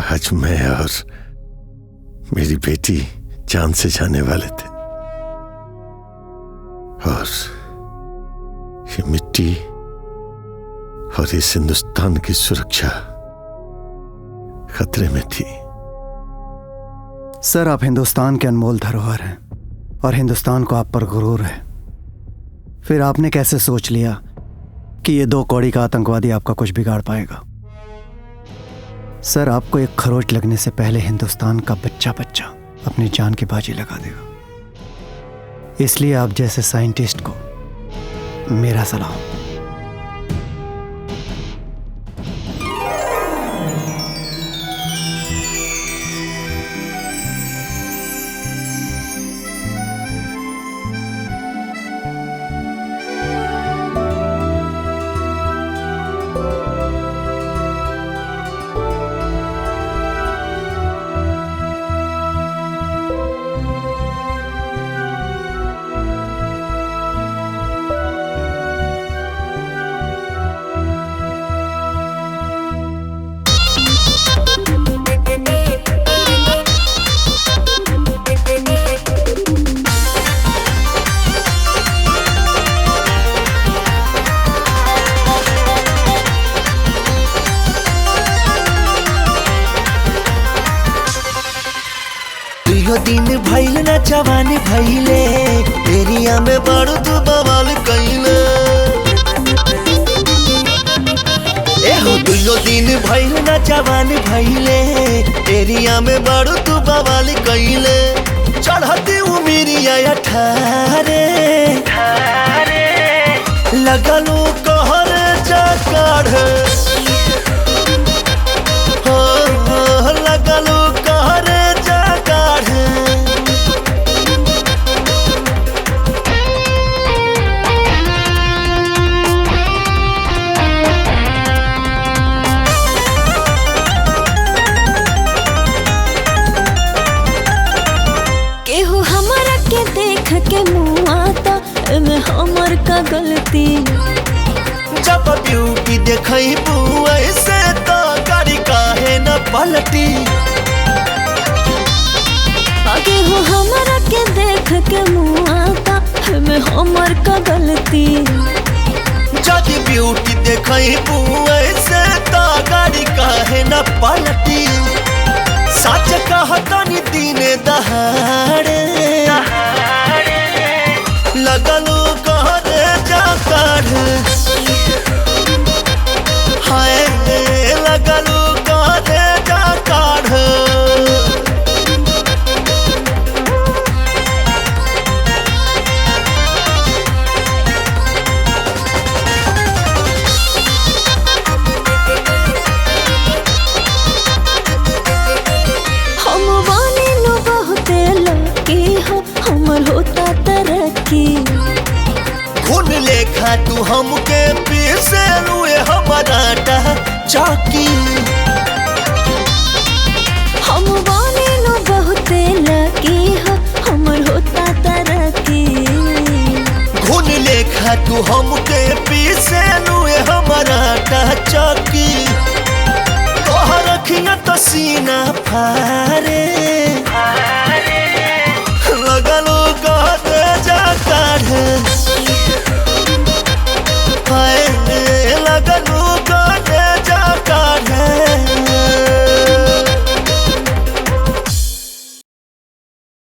आज मैं और मेरी बेटी जान से जाने वाले थे, और ये मिट्टी और इस हिंदुस्तान की सुरक्षा खतरे में थी। सर, आप हिंदुस्तान के अनमोल धरोहर हैं और हिंदुस्तान को आप पर गुरूर है। फिर आपने कैसे सोच लिया कि ये 2 कौड़ी का आतंकवादी आपका कुछ बिगाड़ पाएगा? सर, आपको एक खरोच लगने से पहले हिंदुस्तान का बच्चा बच्चा अपनी जान की बाजी लगा देगा। इसलिए आप जैसे साइंटिस्ट को मेरा सलाम। दुइयो दिन भइल ना जवानी भइले एरिया में बड़ तू बवाल कइले एहो दुइयो दिन भइल ना जवानी भइले एरिया में बड़ तू बवाल कइले चढ़ती उमिरिया 18 लगलो कहर जा काढ़ लगलो कहर जा काढ़ केहू हमारा के देख के मुँह आता एमे हमर का गलती जब ब्यूटी देखई ऐसे तो गाड़ी काहे न पलटी केहू हमारा के देख के मुँह आता एमे हमर का गलती जब ब्यूटी देखई ऐसे तो गाड़ी काहे न पलटी सच कहतनी दिने दहाड़े लगलो कहरे जा काढ़ हाय लगलो कहरे जा काढ़ हम वानी नो बहुते लकी हो हमर होता तरक्की खून लेखा तू हमके पीसे लुए हमारा चौकी हम वानी नो बहुते लकी हो हमर होता तरक्की खून लेखा तू हमके पीसे लुए हमारा चौकी तोहर रखिया तो सीना फारे